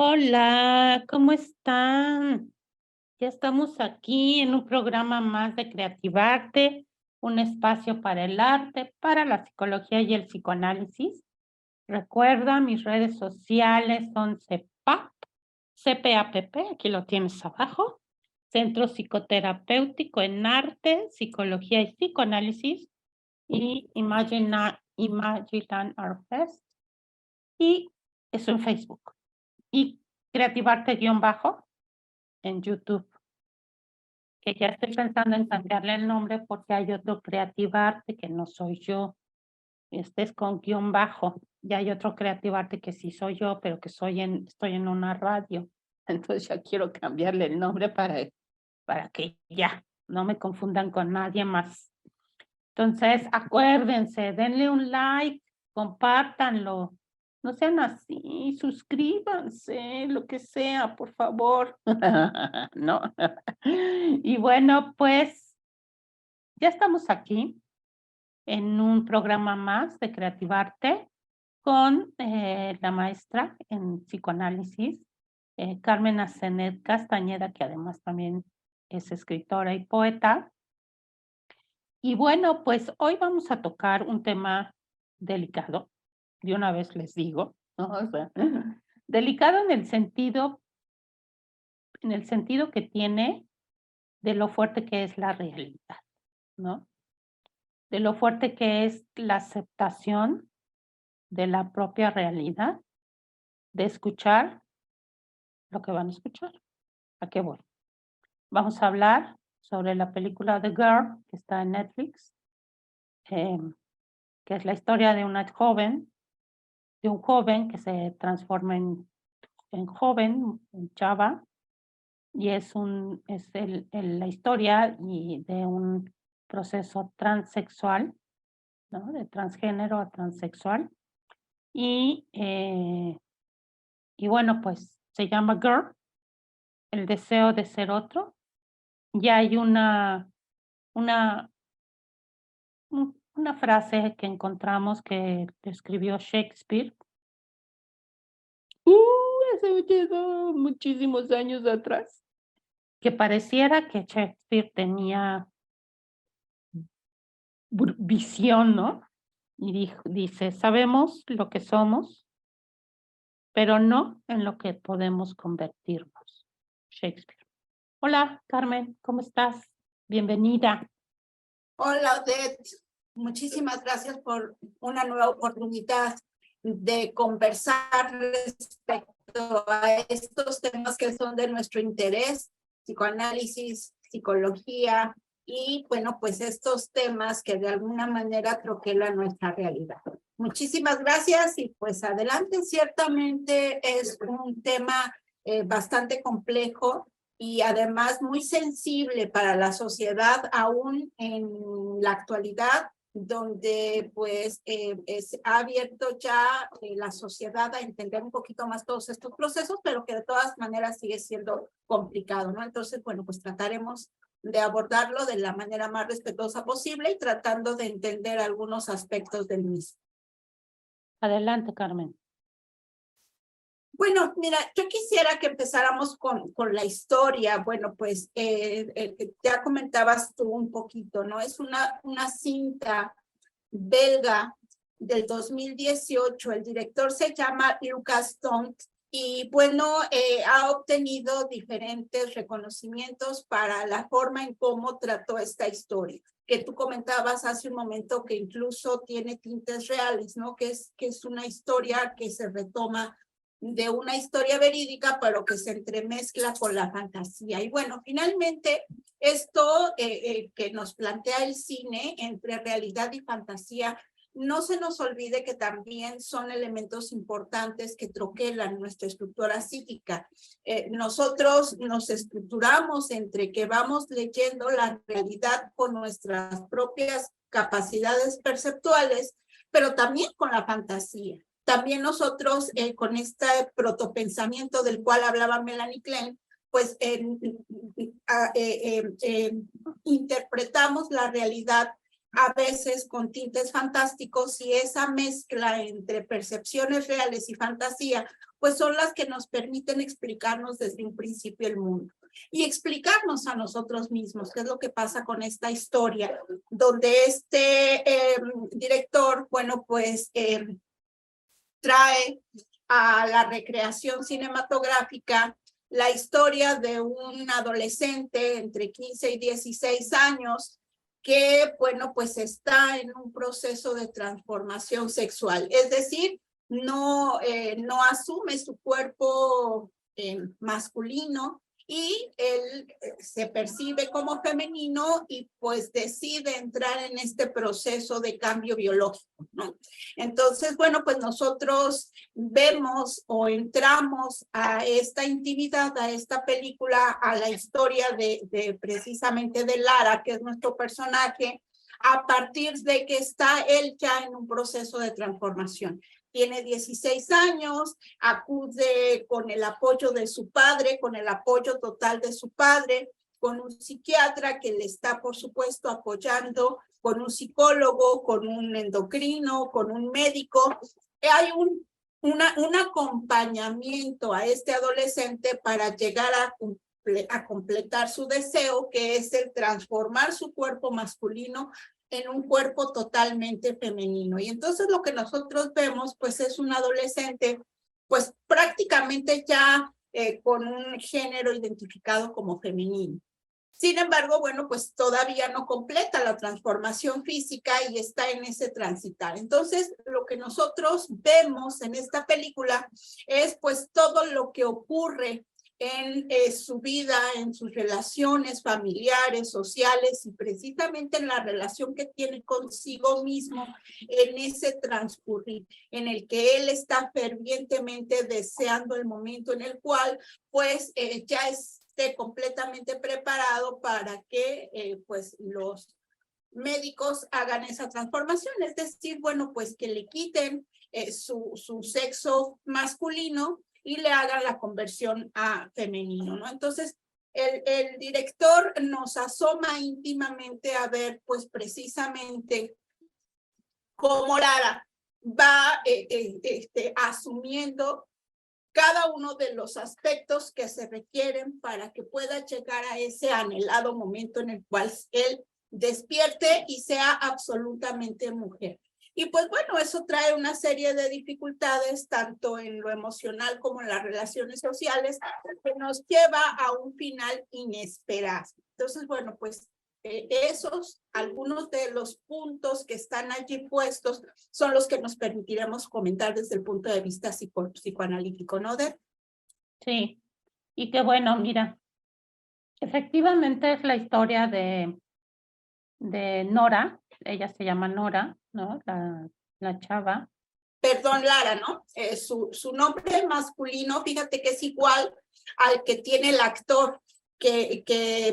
Hola, ¿cómo están? Ya estamos aquí en un programa más de Creativarte, un espacio para el arte, para la psicología y el psicoanálisis. Recuerda, mis redes sociales son CPAPP, aquí lo tienes abajo, Centro Psicoterapéutico en Arte, Psicología y Psicoanálisis, y Imaginan Art Fest, y eso en Facebook. Y Creativarte-bajo en YouTube, que ya estoy pensando en cambiarle el nombre porque hay otro Creativarte que no soy yo. Este es con guión bajo. Y hay otro Creativarte que sí soy yo, pero que estoy en una radio. Entonces ya quiero cambiarle el nombre para que ya no me confundan con nadie más. Entonces, acuérdense, denle un like, compártanlo. No sean así, suscríbanse, lo que sea, por favor. ¿No? Y bueno, pues ya estamos aquí en un programa más de Creativarte con la maestra en psicoanálisis, Carmen Azenet Castañeda, que además también es escritora y poeta. Y bueno, pues hoy vamos a tocar un tema delicado, de una vez les digo, ¿no? O sea, delicado en el sentido que tiene de lo fuerte que es la realidad, ¿no? De lo fuerte que es la aceptación de la propia realidad, de escuchar lo que van a escuchar. ¿A qué voy? Vamos a hablar sobre la película The Girl, que está en Netflix, que es la historia de un joven que se transforma en joven, en chava, y la historia de un proceso transexual, ¿no? De transgénero a transexual. Y, y bueno, pues se llama Girl, el deseo de ser otro. Y hay una, una frase que encontramos que escribió Shakespeare. Muchísimos años atrás. Que pareciera que Shakespeare tenía visión, ¿no? Y dice, sabemos lo que somos, pero no en lo que podemos convertirnos. Shakespeare. Hola, Carmen, ¿cómo estás? Bienvenida. Hola, Odette. Muchísimas gracias por una nueva oportunidad de conversar respecto a estos temas que son de nuestro interés, psicoanálisis, psicología y, bueno, pues estos temas que de alguna manera troquelan nuestra realidad. Muchísimas gracias y pues adelante. Ciertamente es un tema bastante complejo y además muy sensible para la sociedad aún en la actualidad, donde pues ha abierto ya la sociedad a entender un poquito más todos estos procesos, pero que de todas maneras sigue siendo complicado, ¿no? Entonces, bueno, pues trataremos de abordarlo de la manera más respetuosa posible y tratando de entender algunos aspectos del mismo. Adelante, Carmen. Bueno, mira, yo quisiera que empezáramos con la historia. Bueno, pues ya comentabas tú un poquito, ¿no? Es una cinta belga del 2018. El director se llama Lucas Dont y bueno, ha obtenido diferentes reconocimientos para la forma en cómo trató esta historia, que tú comentabas hace un momento que incluso tiene tintes reales, ¿no? Que es una historia que se retoma de una historia verídica, pero que se entremezcla con la fantasía. Y bueno, finalmente, esto que nos plantea el cine entre realidad y fantasía, no se nos olvide que también son elementos importantes que troquelan nuestra estructura psíquica. Nosotros nos estructuramos entre que vamos leyendo la realidad con nuestras propias capacidades perceptuales, pero también con la fantasía. También nosotros, con este protopensamiento del cual hablaba Melanie Klein, pues interpretamos la realidad a veces con tintes fantásticos, y esa mezcla entre percepciones reales y fantasía, pues son las que nos permiten explicarnos desde un principio el mundo y explicarnos a nosotros mismos qué es lo que pasa con esta historia, donde este director, bueno, pues trae a la recreación cinematográfica la historia de un adolescente entre 15 y 16 años que, bueno, pues está en un proceso de transformación sexual. Es decir, no asume su cuerpo masculino, y él se percibe como femenino y pues decide entrar en este proceso de cambio biológico, ¿no? Entonces, bueno, pues nosotros vemos o entramos a esta intimidad, a esta película, a la historia de precisamente de Lara, que es nuestro personaje, a partir de que está él ya en un proceso de transformación. Tiene 16 años, acude con el apoyo de su padre, con el apoyo total de su padre, con un psiquiatra que le está, por supuesto, apoyando, con un psicólogo, con un endocrino, con un médico. Hay un acompañamiento a este adolescente para llegar a completar su deseo, que es el transformar su cuerpo masculino en un cuerpo totalmente femenino. Y entonces lo que nosotros vemos, pues es un adolescente, pues prácticamente ya con un género identificado como femenino. Sin embargo, bueno, pues todavía no completa la transformación física y está en ese transitar. Entonces, lo que nosotros vemos en esta película es pues todo lo que ocurre en su vida, en sus relaciones familiares, sociales, y precisamente en la relación que tiene consigo mismo en ese transcurrir, en el que él está fervientemente deseando el momento en el cual pues ya esté completamente preparado para que pues los médicos hagan esa transformación, es decir, bueno, pues que le quiten su sexo masculino y le hagan la conversión a femenino, ¿no? Entonces, el director nos asoma íntimamente a ver, pues precisamente cómo Lara va asumiendo cada uno de los aspectos que se requieren para que pueda llegar a ese anhelado momento en el cual él despierte y sea absolutamente mujer. Y pues bueno, eso trae una serie de dificultades, tanto en lo emocional como en las relaciones sociales, que nos lleva a un final inesperado. Entonces, bueno, pues algunos de los puntos que están allí puestos son los que nos permitiremos comentar desde el punto de vista psicoanalítico, ¿no, Der? Sí, y qué bueno, mira, efectivamente es la historia de Nora, ella se llama Nora, ¿no? La chava. Perdón, Lara, ¿no? Su nombre masculino, fíjate que es igual al que tiene el actor que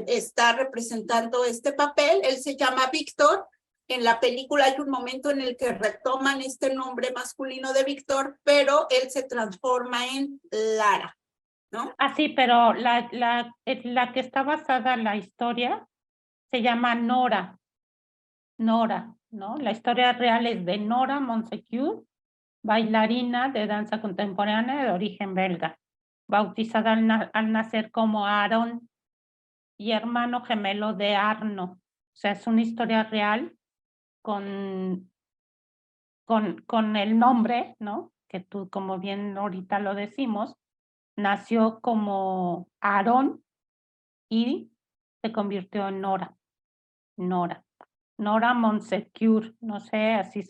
está representando este papel. Él se llama Víctor. En la película hay un momento en el que retoman este nombre masculino de Víctor, pero él se transforma en Lara, ¿no? Ah, sí, pero la que está basada en la historia se llama Nora, ¿no? La historia real es de Nora Montsegur, bailarina de danza contemporánea de origen belga, bautizada al nacer como Aaron y hermano gemelo de Arno. O sea, es una historia real con el nombre, ¿no? Que tú, como bien ahorita lo decimos, nació como Aarón y se convirtió en Nora Montsegur, no sé, así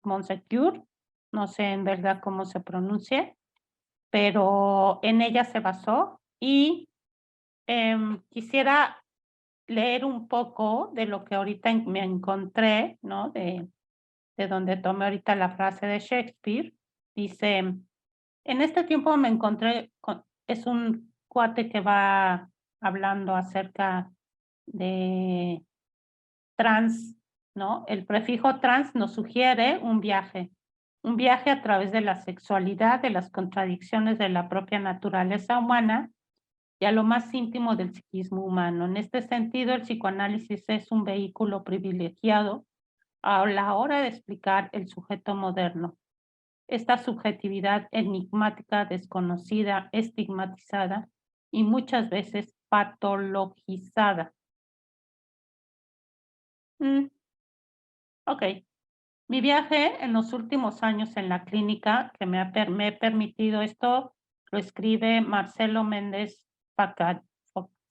Montsegur, no sé en verdad cómo se pronuncia, pero en ella se basó y quisiera leer un poco de lo que ahorita me encontré, ¿no? De donde tomé ahorita la frase de Shakespeare. Dice, en este tiempo me encontré es un cuate que va hablando acerca de trans, ¿no? El prefijo trans nos sugiere un viaje a través de la sexualidad, de las contradicciones de la propia naturaleza humana y a lo más íntimo del psiquismo humano. En este sentido, el psicoanálisis es un vehículo privilegiado a la hora de explicar el sujeto moderno. Esta subjetividad enigmática, desconocida, estigmatizada y muchas veces patologizada. Ok. Mi viaje en los últimos años en la clínica que me he permitido esto, lo escribe Marcelo Méndez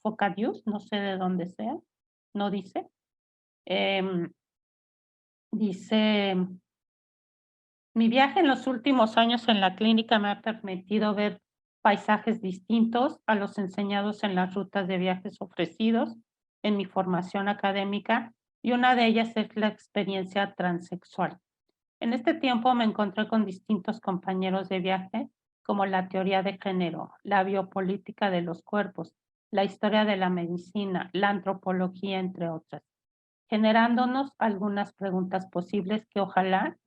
Focadius, no sé de dónde sea, no dice. Dice, mi viaje en los últimos años en la clínica me ha permitido ver paisajes distintos a los enseñados en las rutas de viajes ofrecidos en mi formación académica, y una de ellas es la experiencia transexual. En este tiempo me encontré con distintos compañeros de viaje, como la teoría de género, la biopolítica de los cuerpos, la historia de la medicina, la antropología, entre otras, generándonos algunas preguntas posibles que ojalá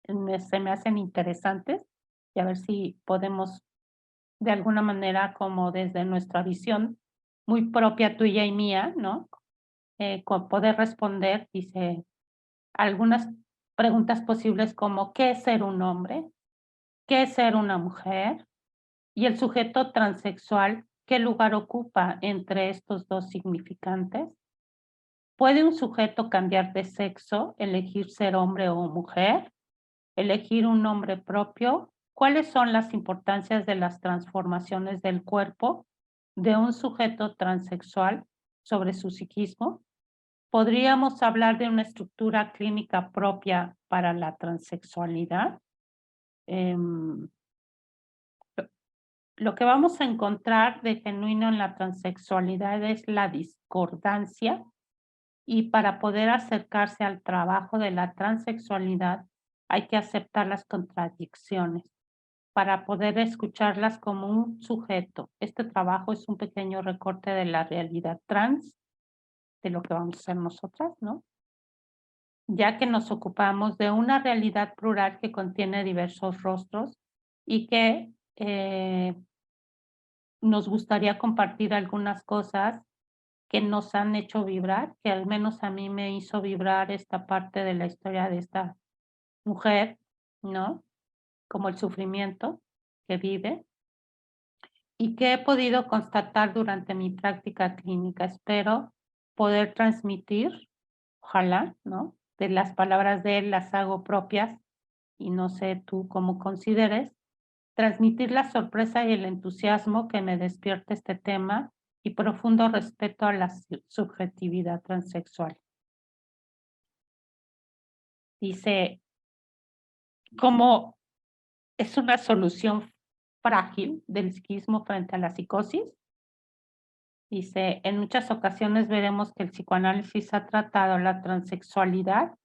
se me hacen interesantes, y a ver si podemos de alguna manera, como desde nuestra visión muy propia tuya y mía, ¿no? Poder responder, dice, algunas preguntas posibles como ¿qué es ser un hombre? ¿Qué es ser una mujer? Y el sujeto transexual, ¿qué lugar ocupa entre estos dos significantes? ¿Puede un sujeto cambiar de sexo, elegir ser hombre o mujer? ¿Elegir un nombre propio? ¿Cuáles son las importancias de las transformaciones del cuerpo de un sujeto transexual sobre su psiquismo? ¿Podríamos hablar de una estructura clínica propia para la transexualidad? Lo que vamos a encontrar de genuino en la transexualidad es la discordancia, y para poder acercarse al trabajo de la transexualidad hay que aceptar las contradicciones para poder escucharlas como un sujeto. Este trabajo es un pequeño recorte de la realidad trans, de lo que vamos a hacer nosotras, ¿no? Ya que nos ocupamos de una realidad plural que contiene diversos rostros y que nos gustaría compartir algunas cosas que nos han hecho vibrar, que al menos a mí me hizo vibrar esta parte de la historia de esta mujer, ¿no? Como el sufrimiento que vive y que he podido constatar durante mi práctica clínica. Espero poder transmitir, ojalá, ¿no? De las palabras de él las hago propias y no sé tú cómo consideres, transmitir la sorpresa y el entusiasmo que me despierta este tema y profundo respeto a la subjetividad transexual. Dice, como es una solución frágil del psiquismo frente a la psicosis. Dice, en muchas ocasiones veremos que el psicoanálisis ha tratado la transexualidad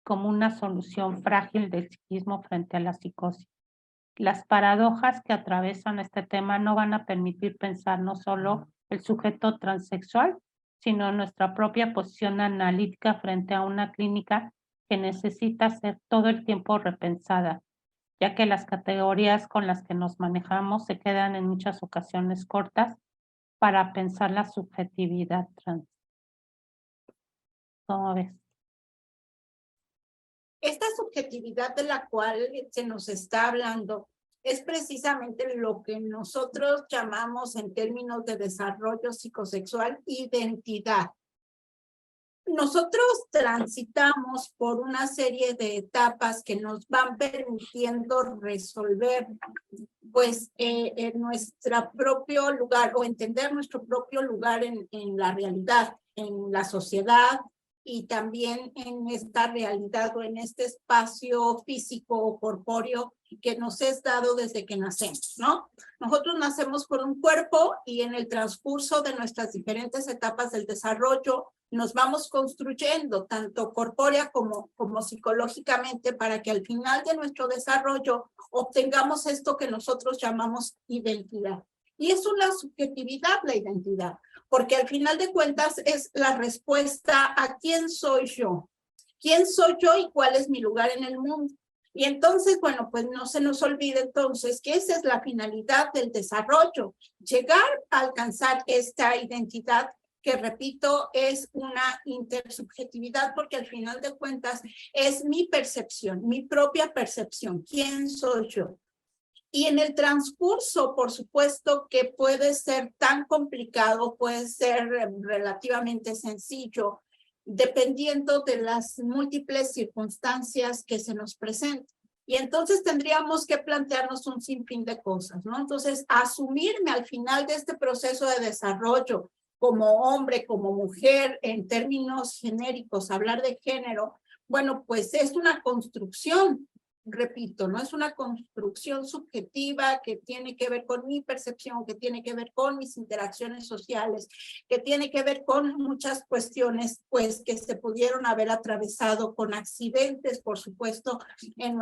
como una solución frágil del psiquismo frente a la psicosis. Las paradojas que atravesan este tema no van a permitir pensar no solo el sujeto transexual, sino nuestra propia posición analítica frente a una clínica que necesita ser todo el tiempo repensada, ya que las categorías con las que nos manejamos se quedan en muchas ocasiones cortas para pensar la subjetividad trans. ¿Cómo ves? Esta subjetividad de la cual se nos está hablando es precisamente lo que nosotros llamamos en términos de desarrollo psicosexual identidad. Nosotros transitamos por una serie de etapas que nos van permitiendo resolver pues en nuestro propio lugar o entender nuestro propio lugar en la realidad, en la sociedad y también en esta realidad o en este espacio físico o corpóreo que nos es dado desde que nacemos, ¿no? Nosotros nacemos con un cuerpo y en el transcurso de nuestras diferentes etapas del desarrollo nos vamos construyendo tanto corpórea como psicológicamente para que al final de nuestro desarrollo obtengamos esto que nosotros llamamos identidad. Y es una subjetividad la identidad, porque al final de cuentas es la respuesta a quién soy yo y cuál es mi lugar en el mundo. Y entonces, bueno, pues no se nos olvide entonces que esa es la finalidad del desarrollo, llegar a alcanzar esta identidad que repito, es una intersubjetividad, porque al final de cuentas es mi percepción, mi propia percepción. ¿Quién soy yo? Y en el transcurso, por supuesto que puede ser tan complicado, puede ser relativamente sencillo, dependiendo de las múltiples circunstancias que se nos presenten. Y entonces tendríamos que plantearnos un sinfín de cosas, ¿no? Entonces, asumirme al final de este proceso de desarrollo como hombre, como mujer, en términos genéricos, hablar de género, bueno, pues es una construcción, repito, no es una construcción subjetiva que tiene que ver con mi percepción, que tiene que ver con mis interacciones sociales, que tiene que ver con muchas cuestiones, pues, que se pudieron haber atravesado con accidentes, por supuesto, en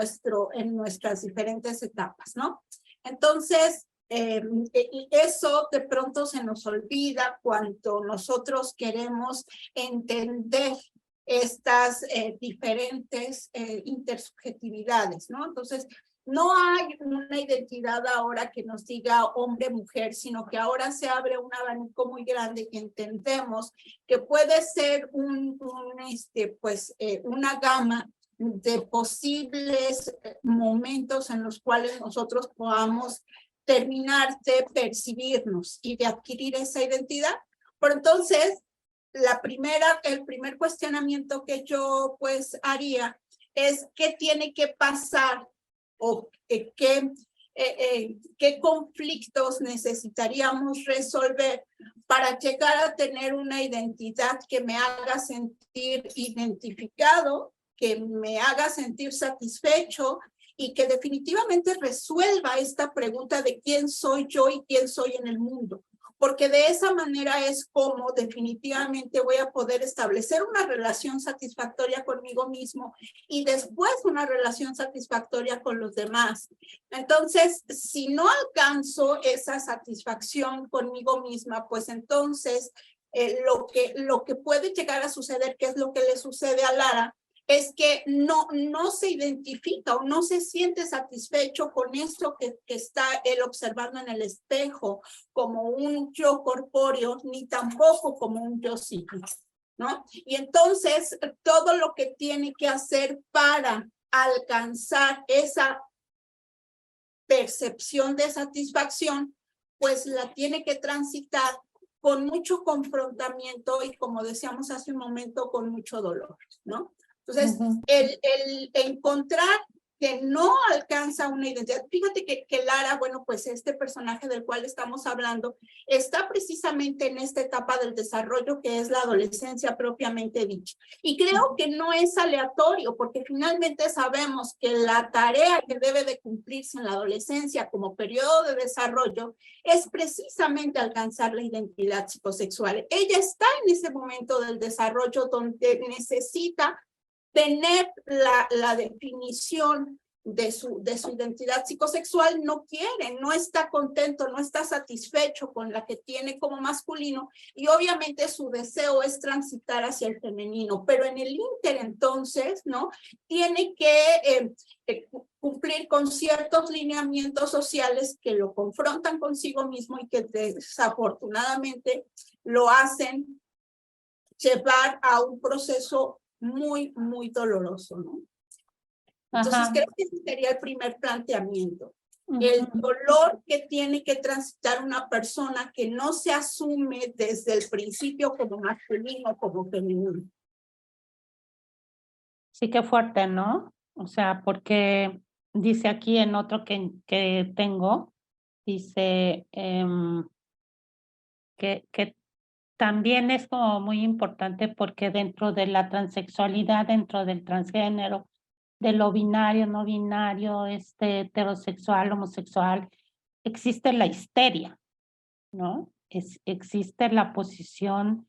nuestras diferentes etapas, ¿no? Entonces, y eso de pronto se nos olvida cuando nosotros queremos entender estas diferentes intersubjetividades, ¿no? Entonces, no hay una identidad ahora que nos diga hombre-mujer, sino que ahora se abre un abanico muy grande y entendemos que puede ser una gama de posibles momentos en los cuales nosotros podamos terminar de percibirnos y de adquirir esa identidad. Por entonces, el primer cuestionamiento que yo pues haría es qué tiene que pasar o qué conflictos necesitaríamos resolver para llegar a tener una identidad que me haga sentir identificado, que me haga sentir satisfecho y que definitivamente resuelva esta pregunta de quién soy yo y quién soy en el mundo. Porque de esa manera es como definitivamente voy a poder establecer una relación satisfactoria conmigo mismo y después una relación satisfactoria con los demás. Entonces, si no alcanzo esa satisfacción conmigo misma, pues entonces lo que puede llegar a suceder, que es lo que le sucede a Lara, es que no se identifica o no se siente satisfecho con esto que está él observando en el espejo como un yo corpóreo, ni tampoco como un yo psíquico, ¿no? Y entonces todo lo que tiene que hacer para alcanzar esa percepción de satisfacción, pues la tiene que transitar con mucho confrontamiento y, como decíamos hace un momento, con mucho dolor, ¿no? Entonces, el encontrar que no alcanza una identidad. Fíjate que Lara, bueno, pues este personaje del cual estamos hablando, está precisamente en esta etapa del desarrollo que es la adolescencia propiamente dicha. Y creo que no es aleatorio, porque finalmente sabemos que la tarea que debe de cumplirse en la adolescencia como periodo de desarrollo es precisamente alcanzar la identidad psicosexual. Ella está en ese momento del desarrollo donde necesita tener la definición de su identidad psicosexual, no quiere, no está contento, no está satisfecho con la que tiene como masculino y obviamente su deseo es transitar hacia el femenino, pero en el ínter entonces, ¿no? Tiene que cumplir con ciertos lineamientos sociales que lo confrontan consigo mismo y que desafortunadamente lo hacen llevar a un proceso muy, muy doloroso, ¿no? Entonces, creo que ese sería el primer planteamiento. El dolor que tiene que transitar una persona que no se asume desde el principio como masculino, como femenino. Sí, qué fuerte, ¿no? O sea, porque dice aquí en otro que tengo, dice que también es como muy importante porque dentro de la transexualidad, dentro del transgénero, de lo binario, no binario, heterosexual, homosexual, existe la histeria, ¿no? Existe la posición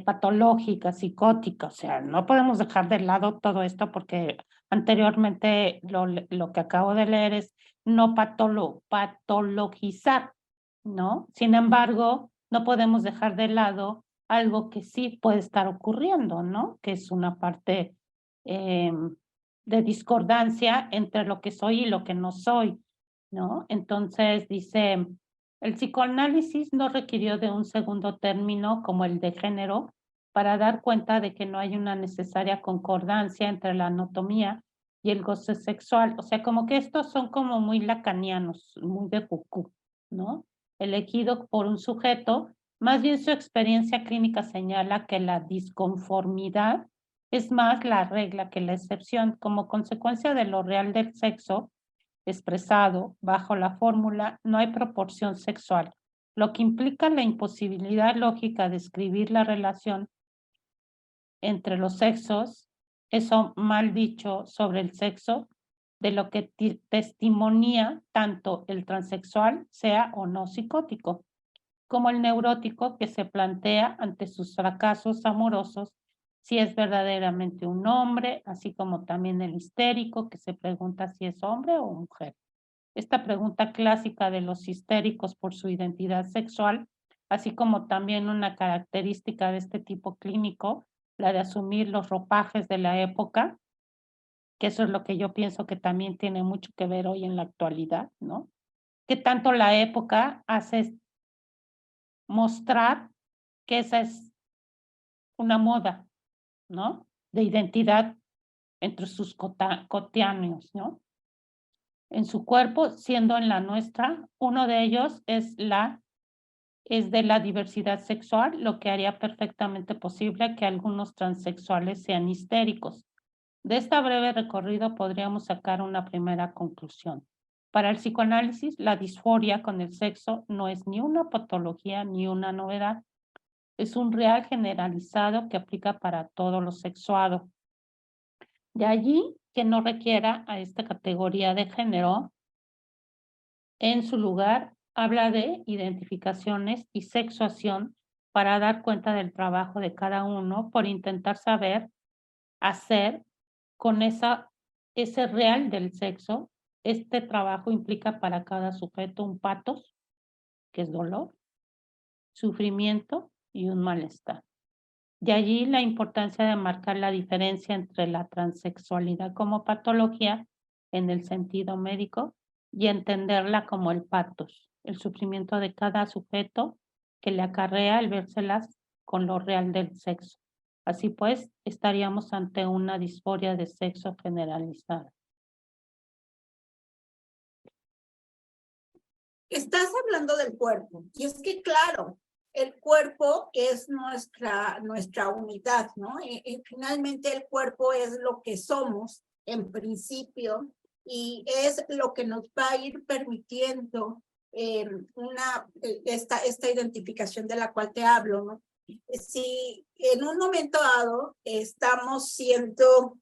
patológica, psicótica, o sea, no podemos dejar de lado todo esto porque anteriormente lo que acabo de leer es no patologizar, ¿no? Sin embargo, no podemos dejar de lado algo que sí puede estar ocurriendo, ¿no? Que es una parte de discordancia entre lo que soy y lo que no soy, ¿no? Entonces dice El psicoanálisis no requirió de un segundo término como el de género para dar cuenta de que no hay una necesaria concordancia entre la anatomía y el goce sexual. O sea, como que estos son como muy lacanianos, muy de Foucault, ¿no? Elegido por un sujeto, más bien su experiencia clínica señala que la disconformidad es más la regla que la excepción. Como consecuencia de lo real del sexo expresado bajo la fórmula no hay proporción sexual, lo que implica la imposibilidad lógica de escribir la relación entre los sexos, eso mal dicho sobre el sexo, de lo que testimonia tanto el transexual, sea o no psicótico, como el neurótico que se plantea ante sus fracasos amorosos si es verdaderamente un hombre, así como también el histérico que se pregunta si es hombre o mujer. Esta pregunta clásica de los histéricos por su identidad sexual, así como también una característica de este tipo clínico, la de asumir los ropajes de la época, que eso es lo que yo pienso que también tiene mucho que ver hoy en la actualidad, ¿no? Que tanto la época hace mostrar que esa es una moda, ¿no? De identidad entre sus cotidianos, ¿no? En su cuerpo, siendo en la nuestra, uno de ellos es de la diversidad sexual, lo que haría perfectamente posible que algunos transexuales sean histéricos. De este breve recorrido podríamos sacar una primera conclusión. Para el psicoanálisis, la disforia con el sexo no es ni una patología ni una novedad. Es un real generalizado que aplica para todo lo sexuado. De allí que no requiera a esta categoría de género. En su lugar, habla de identificaciones y sexuación para dar cuenta del trabajo de cada uno por intentar saber hacer con ese real del sexo. Este trabajo implica para cada sujeto un patos, que es dolor, sufrimiento y un malestar. De allí la importancia de marcar la diferencia entre la transexualidad como patología en el sentido médico y entenderla como el patos, el sufrimiento de cada sujeto que le acarrea el vérselas con lo real del sexo. Así pues, estaríamos ante una disforia de sexo generalizada. Estás hablando del cuerpo, y es que claro, el cuerpo es nuestra unidad, ¿no? Finalmente el cuerpo es lo que somos en principio y es lo que nos va a ir permitiendo esta identificación de la cual te hablo, ¿no? Si en un momento dado estamos siendo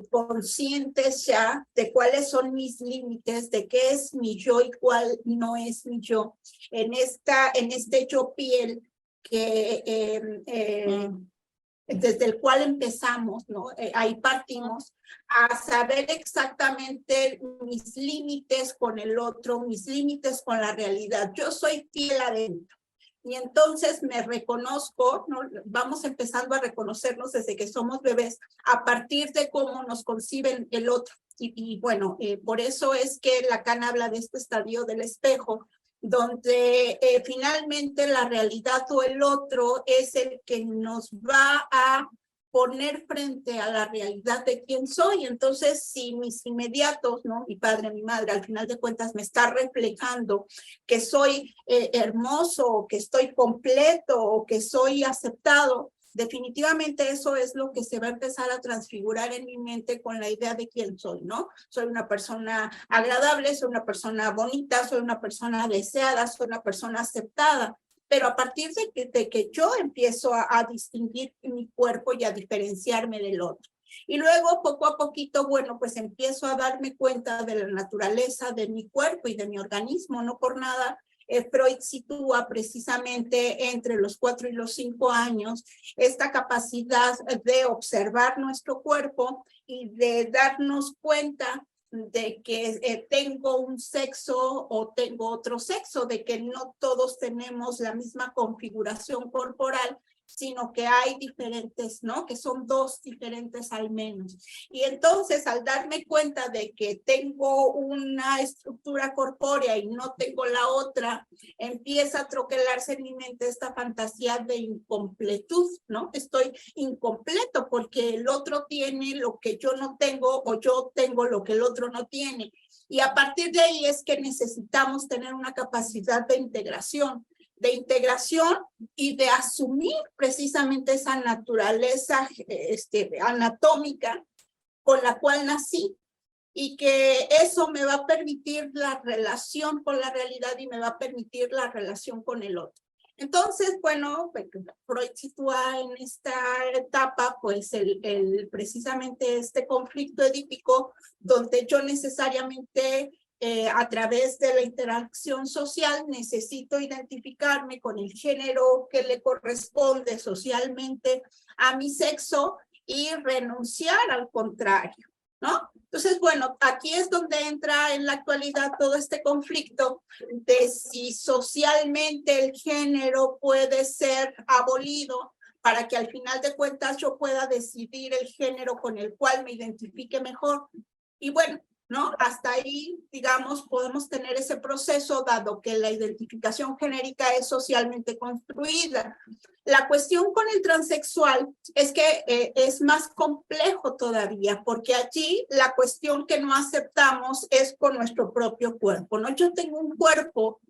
conscientes ya de cuáles son mis límites, de qué es mi yo y cuál no es mi yo, en este yo piel que desde el cual empezamos, ¿no? Ahí partimos a saber exactamente mis límites con el otro, mis límites con la realidad. Yo soy fiel adentro. Y entonces me reconozco, ¿no? Vamos empezando a reconocernos desde que somos bebés a partir de cómo nos conciben el otro. Y bueno, por eso es que Lacan habla de este estadio del espejo, donde finalmente la realidad o el otro es el que nos va a poner frente a la realidad de quién soy. Entonces, si mis inmediatos, ¿no? Mi padre, mi madre, al final de cuentas me está reflejando que soy hermoso, o que estoy completo, o que soy aceptado, definitivamente eso es lo que se va a empezar a transfigurar en mi mente con la idea de quién soy, ¿no? Soy una persona agradable, soy una persona bonita, soy una persona deseada, soy una persona aceptada. Pero a partir de que yo empiezo a distinguir mi cuerpo y a diferenciarme del otro. Y luego, poco a poquito, bueno, pues empiezo a darme cuenta de la naturaleza de mi cuerpo y de mi organismo. No por nada, Freud sitúa precisamente entre los 4 y los 5 años esta capacidad de observar nuestro cuerpo y de darnos cuenta de que tengo un sexo o tengo otro sexo, de que no todos tenemos la misma configuración corporal, sino que hay diferentes, ¿no? Que son dos diferentes al menos. Y entonces, al darme cuenta de que tengo una estructura corpórea y no tengo la otra, empieza a troquelarse en mi mente esta fantasía de incompletud, ¿no? Estoy incompleto porque el otro tiene lo que yo no tengo o yo tengo lo que el otro no tiene. Y a partir de ahí es que necesitamos tener una capacidad de integración y de asumir precisamente esa naturaleza anatómica con la cual nací, y que eso me va a permitir la relación con la realidad y me va a permitir la relación con el otro. Entonces, bueno, Freud sitúa en esta etapa pues precisamente este conflicto edípico donde yo necesariamente a través de la interacción social necesito identificarme con el género que le corresponde socialmente a mi sexo y renunciar al contrario, ¿no? Entonces, bueno, aquí es donde entra en la actualidad todo este conflicto de si socialmente el género puede ser abolido para que al final de cuentas yo pueda decidir el género con el cual me identifique mejor. Y bueno, ¿no? Hasta ahí, digamos, podemos tener ese proceso, dado que la identificación genérica es socialmente construida. La cuestión con el transexual es que es más complejo todavía, porque allí la cuestión que no aceptamos es con nuestro propio cuerpo, ¿no? Yo tengo un cuerpo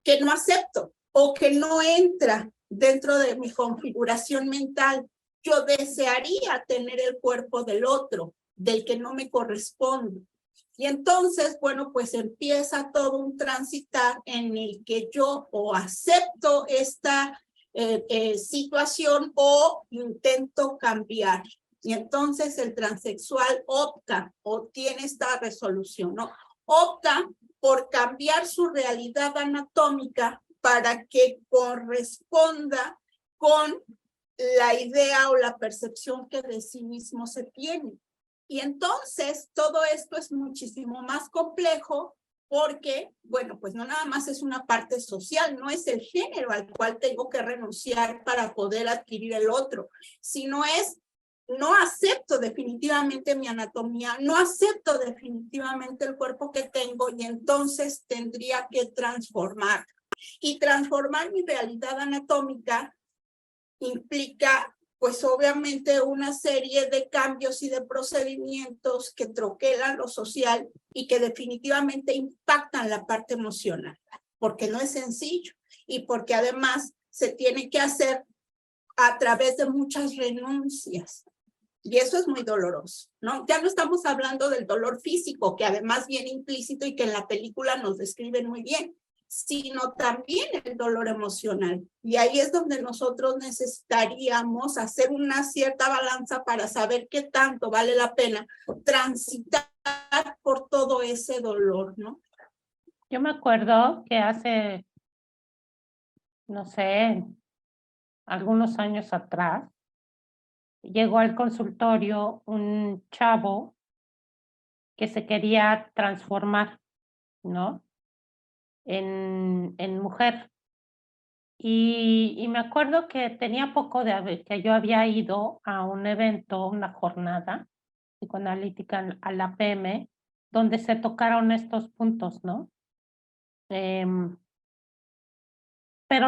que no acepto o que no entra dentro de mi configuración mental. Yo desearía tener el cuerpo del otro, del que no me corresponde. Y entonces, bueno, pues empieza todo un transitar en el que yo o acepto esta situación o intento cambiar. Y entonces el transexual opta o tiene esta resolución, ¿no? Opta por cambiar su realidad anatómica para que corresponda con la idea o la percepción que de sí mismo se tiene. Y entonces todo esto es muchísimo más complejo porque, bueno, pues no nada más es una parte social, no es el género al cual tengo que renunciar para poder adquirir el otro, sino es no acepto definitivamente mi anatomía, no acepto definitivamente el cuerpo que tengo y entonces tendría que transformar. Y transformar mi realidad anatómica implica pues obviamente una serie de cambios y de procedimientos que troquelan lo social y que definitivamente impactan la parte emocional, porque no es sencillo y porque además se tiene que hacer a través de muchas renuncias. Y eso es muy doloroso, ¿no? Ya no estamos hablando del dolor físico, que además viene implícito y que en la película nos describen muy bien, sino también el dolor emocional. Y ahí es donde nosotros necesitaríamos hacer una cierta balanza para saber qué tanto vale la pena transitar por todo ese dolor, ¿no? Yo me acuerdo que hace, no sé, algunos años atrás, llegó al consultorio un chavo que se quería transformar, ¿no? En mujer. Y me acuerdo que tenía poco que yo había ido a un evento, una jornada psicoanalítica a la PM, donde se tocaron estos puntos, ¿no? Pero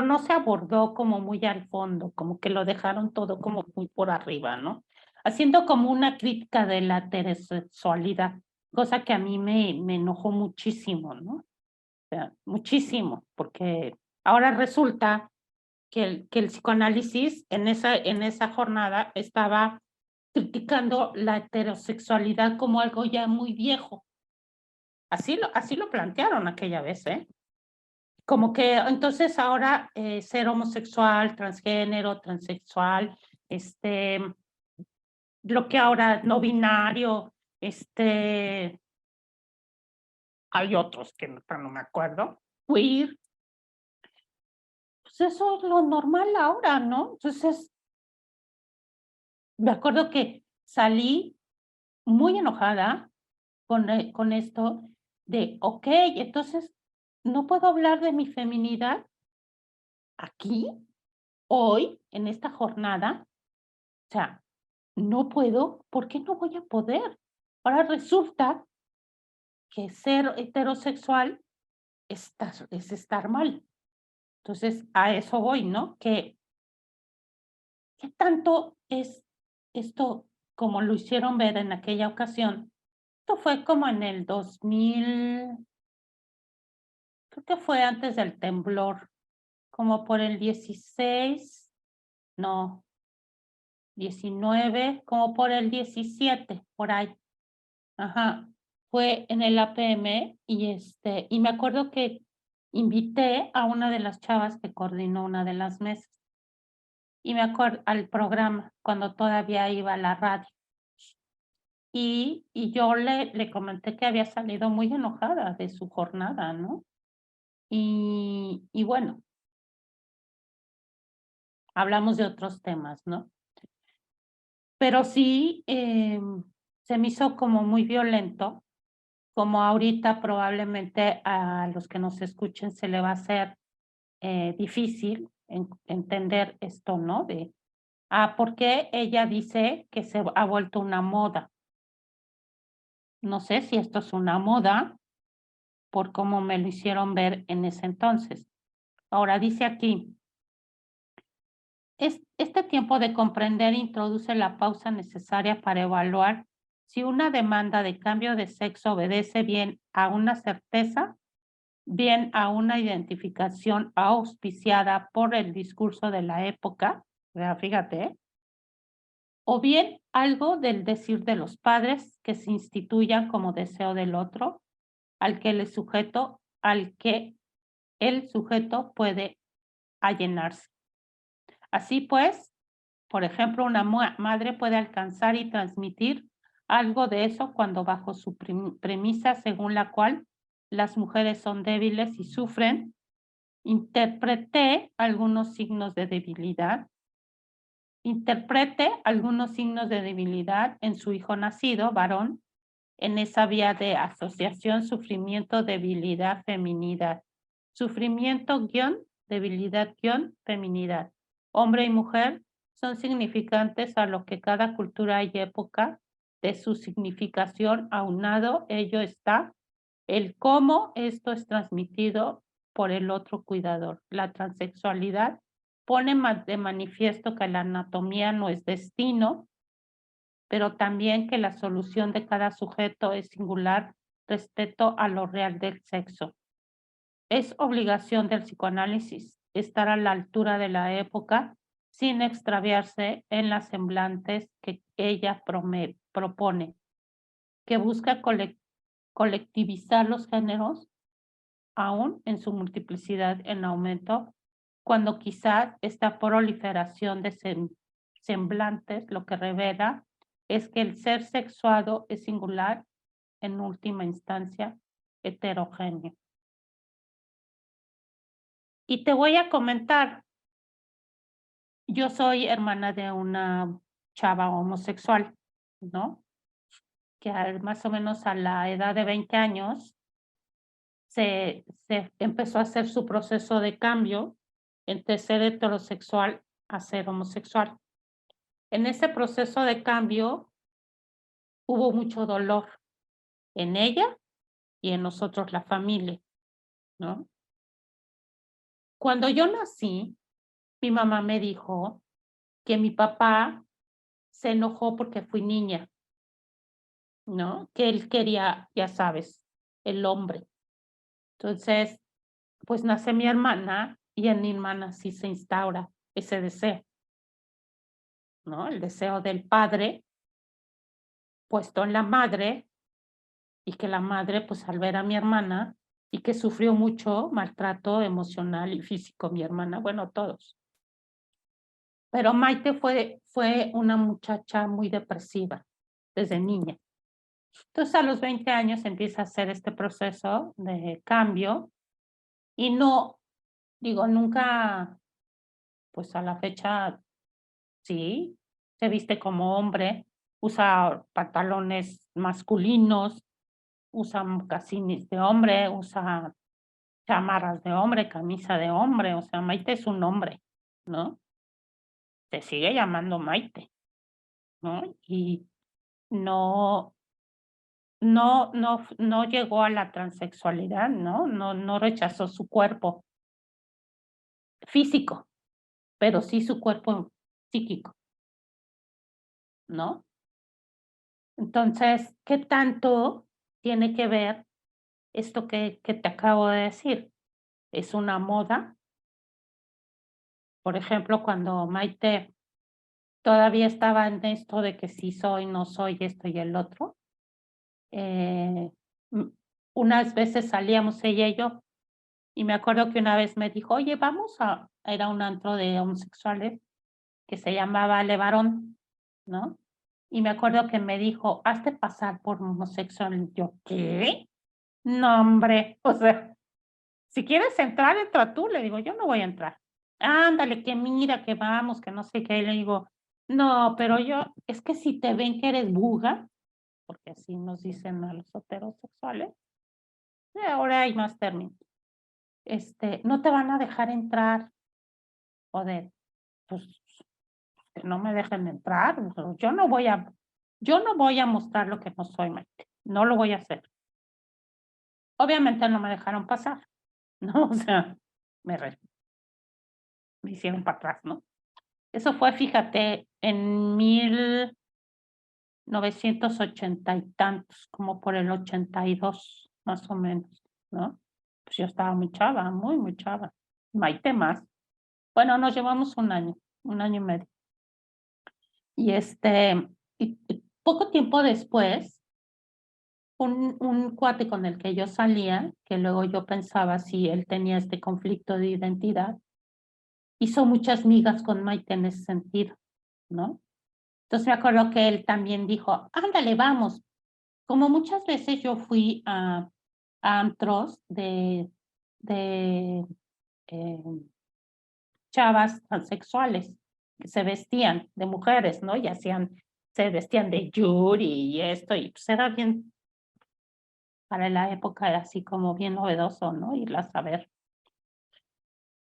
no se abordó como muy al fondo, como que lo dejaron todo como muy por arriba, ¿no? Haciendo como una crítica de la heterosexualidad, cosa que a mí me enojó muchísimo, ¿no? O sea, muchísimo, porque ahora resulta que el psicoanálisis en esa jornada estaba criticando la heterosexualidad como algo ya muy viejo. Así lo plantearon aquella vez, ¿eh? Como que entonces ahora ser homosexual, transgénero, transexual, lo que ahora no binario, hay otros que no me acuerdo, queer, pues eso es lo normal ahora, ¿no? Entonces, me acuerdo que salí muy enojada con esto de, ok, entonces, ¿no puedo hablar de mi feminidad aquí? hoy, en esta jornada, o sea, no puedo, ¿por qué no voy a poder? Ahora resulta que ser heterosexual es estar mal. Entonces, a eso voy, ¿no? ¿Qué tanto es esto como lo hicieron ver en aquella ocasión? Esto fue como en el 2000, creo que fue antes del temblor, como por el 16, no, 19, como por el 17, por ahí. Ajá, fue en el APM y me acuerdo que invité a una de las chavas que coordinó una de las mesas. Y me acuerdo al programa, cuando todavía iba a la radio. Y yo le comenté que había salido muy enojada de su jornada, ¿no? Y bueno, hablamos de otros temas, ¿no? Pero sí, se me hizo como muy violento, como ahorita probablemente a los que nos escuchen se le va a hacer difícil entender esto, ¿no? ¿Por qué ella dice que se ha vuelto una moda? No sé si esto es una moda por cómo me lo hicieron ver en ese entonces. Ahora dice aquí, este tiempo de comprender introduce la pausa necesaria para evaluar si una demanda de cambio de sexo obedece bien a una certeza, bien a una identificación auspiciada por el discurso de la época, fíjate, o bien algo del decir de los padres que se instituyan como deseo del otro, al que el sujeto puede allenarse. Así pues, por ejemplo, una madre puede alcanzar y transmitir algo de eso cuando bajo su premisa según la cual las mujeres son débiles y sufren, interprete algunos signos de debilidad en su hijo nacido, varón, en esa vía de asociación sufrimiento, debilidad, feminidad. Sufrimiento, debilidad, feminidad. Hombre y mujer son significantes a lo que cada cultura y época de su significación aunado, ello está el cómo esto es transmitido por el otro cuidador. La transexualidad pone de manifiesto que la anatomía no es destino, pero también que la solución de cada sujeto es singular respecto a lo real del sexo. Es obligación del psicoanálisis estar a la altura de la época sin extraviarse en las semblantes que ella propone, que busca colectivizar los géneros, aún en su multiplicidad en aumento, cuando quizás esta proliferación de semblantes lo que revela es que el ser sexuado es singular, en última instancia, heterogéneo. Y te voy a comentar, yo soy hermana de una chava homosexual, ¿no? Que más o menos a la edad de 20 años se empezó a hacer su proceso de cambio entre ser heterosexual a ser homosexual. En ese proceso de cambio hubo mucho dolor en ella y en nosotros, la familia, ¿no? Cuando yo nací, mi mamá me dijo que mi papá se enojó porque fui niña, ¿no? Que él quería, ya sabes, el hombre. Entonces, pues nace mi hermana y en mi hermana sí se instaura ese deseo, ¿no? El deseo del padre puesto en la madre y que la madre, pues al ver a mi hermana y que sufrió mucho maltrato emocional y físico, mi hermana, bueno, todos. Pero Maite fue una muchacha muy depresiva desde niña. Entonces a los 20 años empieza a hacer este proceso de cambio y no, digo, nunca, pues a la fecha, sí, se viste como hombre, usa pantalones masculinos, usa mocasines de hombre, usa chamarras de hombre, camisa de hombre, o sea, Maite es un hombre, ¿no? se sigue llamando Maite, ¿no? Y no, no llegó a la transexualidad, ¿no? No rechazó su cuerpo físico, pero sí su cuerpo psíquico, ¿no? Entonces, ¿qué tanto tiene que ver esto que te acabo de decir? ¿Es una moda? Por ejemplo, cuando Maite todavía estaba en esto de que sí soy, no soy esto y el otro, eh, unas veces salíamos ella y yo, y me acuerdo que una vez me dijo, oye, era un antro de homosexuales que se llamaba Levarón, ¿no? Y me acuerdo que me dijo, hazte pasar por homosexual. Y yo, ¿qué? No, hombre, o sea, si quieres entrar, entra tú. Le digo, yo no voy a entrar. Ándale, que mira, que vamos, que no sé qué. Y le digo, no, pero yo, es que si te ven que eres buga, porque así nos dicen a los heterosexuales, ahora hay más términos, no te van a dejar entrar, joder, pues que no me dejen entrar, yo no voy a mostrar lo que no soy, Maite, no lo voy a hacer. Obviamente no me dejaron pasar, ¿no? O sea, me, me hicieron para atrás, ¿no? Eso fue, fíjate, en 1980 y tantos, como por el 82, más o menos, ¿no? Pues yo estaba muy chava, muy, muy chava. Maite más. Bueno, nos llevamos un año y medio. Y y poco tiempo después, un cuate con el que yo salía, que luego yo pensaba si él tenía este conflicto de identidad, hizo muchas migas con Maite en ese sentido, ¿no? Entonces me acuerdo que él también dijo, ándale, vamos. Como muchas veces yo fui a antros de eh, chavas transexuales que se vestían de mujeres, ¿no? Y se vestían de Yuri y esto, y pues era bien, para la época era así como bien novedoso, ¿no? Irlas a ver.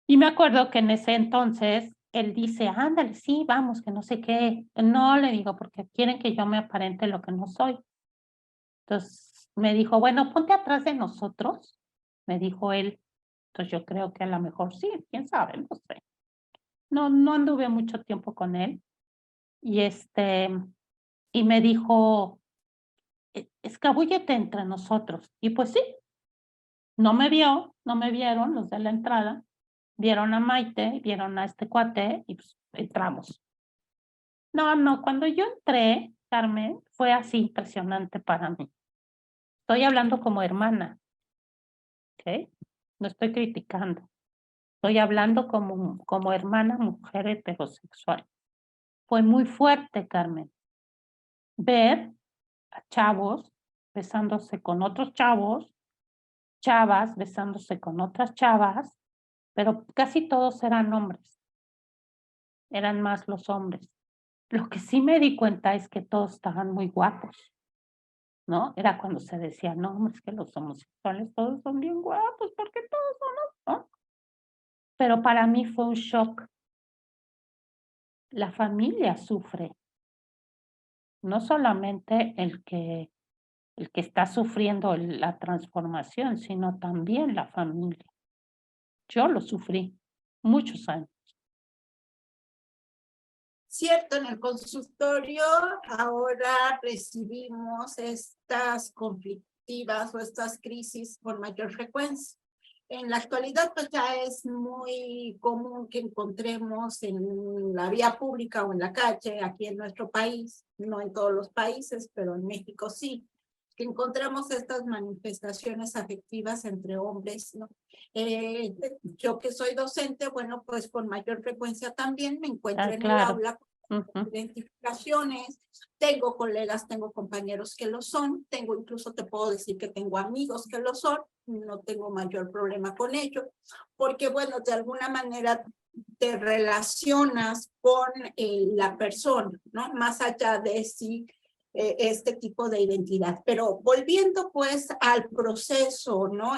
Y me acuerdo que en ese entonces él dice, ándale, sí, vamos, que no sé qué. No, le digo, porque quieren que yo me aparente lo que no soy. Entonces me dijo, bueno, ponte atrás de nosotros, me dijo él. Entonces yo creo que a lo mejor sí, quién sabe, no sé. No anduve mucho tiempo con él. Y y me dijo, escabúllete entre nosotros. Y pues sí, no me vieron los de la entrada, vieron a Maite, vieron a este cuate y pues entramos. No, cuando yo entré, Carmen, fue así impresionante para mí. Estoy hablando como hermana, ¿ok? No estoy criticando. Estoy hablando como hermana mujer heterosexual. Fue muy fuerte, Carmen, ver a chavos besándose con otros chavos, chavas besándose con otras chavas, pero casi todos eran hombres, eran más los hombres. Lo que sí me di cuenta es que todos estaban muy guapos, ¿no? Era cuando se decía, no, es que los homosexuales todos son bien guapos, porque todos somos, ¿no? Pero para mí fue un shock. La familia sufre, no solamente el que está sufriendo la transformación, sino también la familia. Yo lo sufrí muchos años. Cierto, en el consultorio ahora recibimos estas conflictivas o estas crisis con mayor frecuencia. En la actualidad, pues ya es muy común que encontremos en la vía pública o en la calle, aquí en nuestro país, no en todos los países, pero en México sí, que encontramos estas manifestaciones afectivas entre hombres, ¿no? Yo que soy docente, bueno, pues con mayor frecuencia también me encuentro en el aula con identificaciones, tengo colegas, tengo compañeros que lo son, incluso te puedo decir que tengo amigos que lo son, no tengo mayor problema con ello, porque bueno, de alguna manera te relacionas con la persona, ¿no? Más allá de si este tipo de identidad. Pero volviendo pues al proceso, ¿no?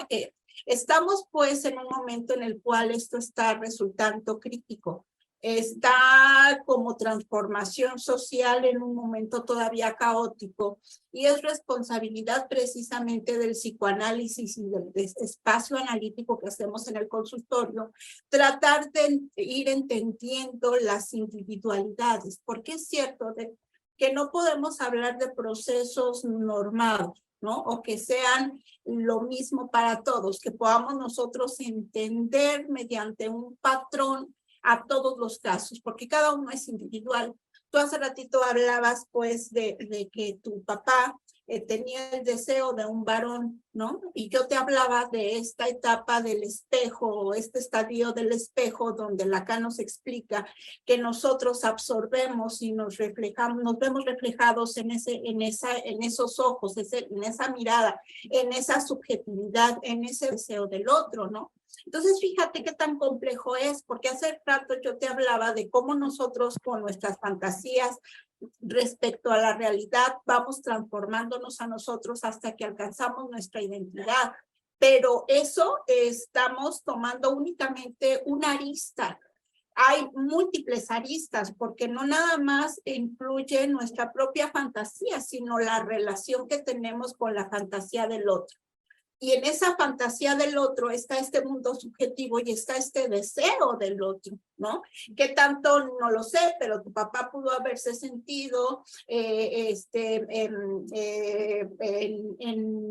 Estamos pues en un momento en el cual esto está resultando crítico. está como transformación social en un momento todavía caótico y es responsabilidad precisamente del psicoanálisis y del espacio analítico que hacemos en el consultorio, tratar de ir entendiendo las individualidades, porque es cierto que no podemos hablar de procesos normados, ¿no? O que sean lo mismo para todos, que podamos nosotros entender mediante un patrón a todos los casos, porque cada uno es individual. Tú hace ratito hablabas pues de que tu papá tenía el deseo de un varón, ¿no? Y yo te hablaba de esta etapa del espejo, o este estadio del espejo, donde Lacan nos explica que nosotros absorbemos y nos reflejamos, nos vemos reflejados en esos ojos, en esa mirada, en esa subjetividad, en ese deseo del otro, ¿no? Entonces, fíjate qué tan complejo es, porque hace rato yo te hablaba de cómo nosotros con nuestras fantasías respecto a la realidad vamos transformándonos a nosotros hasta que alcanzamos nuestra identidad. Pero eso estamos tomando únicamente una arista. Hay múltiples aristas, porque no nada más incluye nuestra propia fantasía, sino la relación que tenemos con la fantasía del otro. Y en esa fantasía del otro está este mundo subjetivo y está este deseo del otro, ¿no? Que tanto no lo sé, pero tu papá pudo haberse sentido en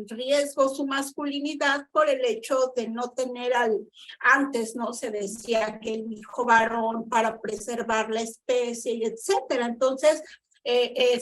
riesgo su masculinidad por el hecho de no tener antes, ¿no? Se decía que el hijo varón para preservar la especie y etcétera. Entonces,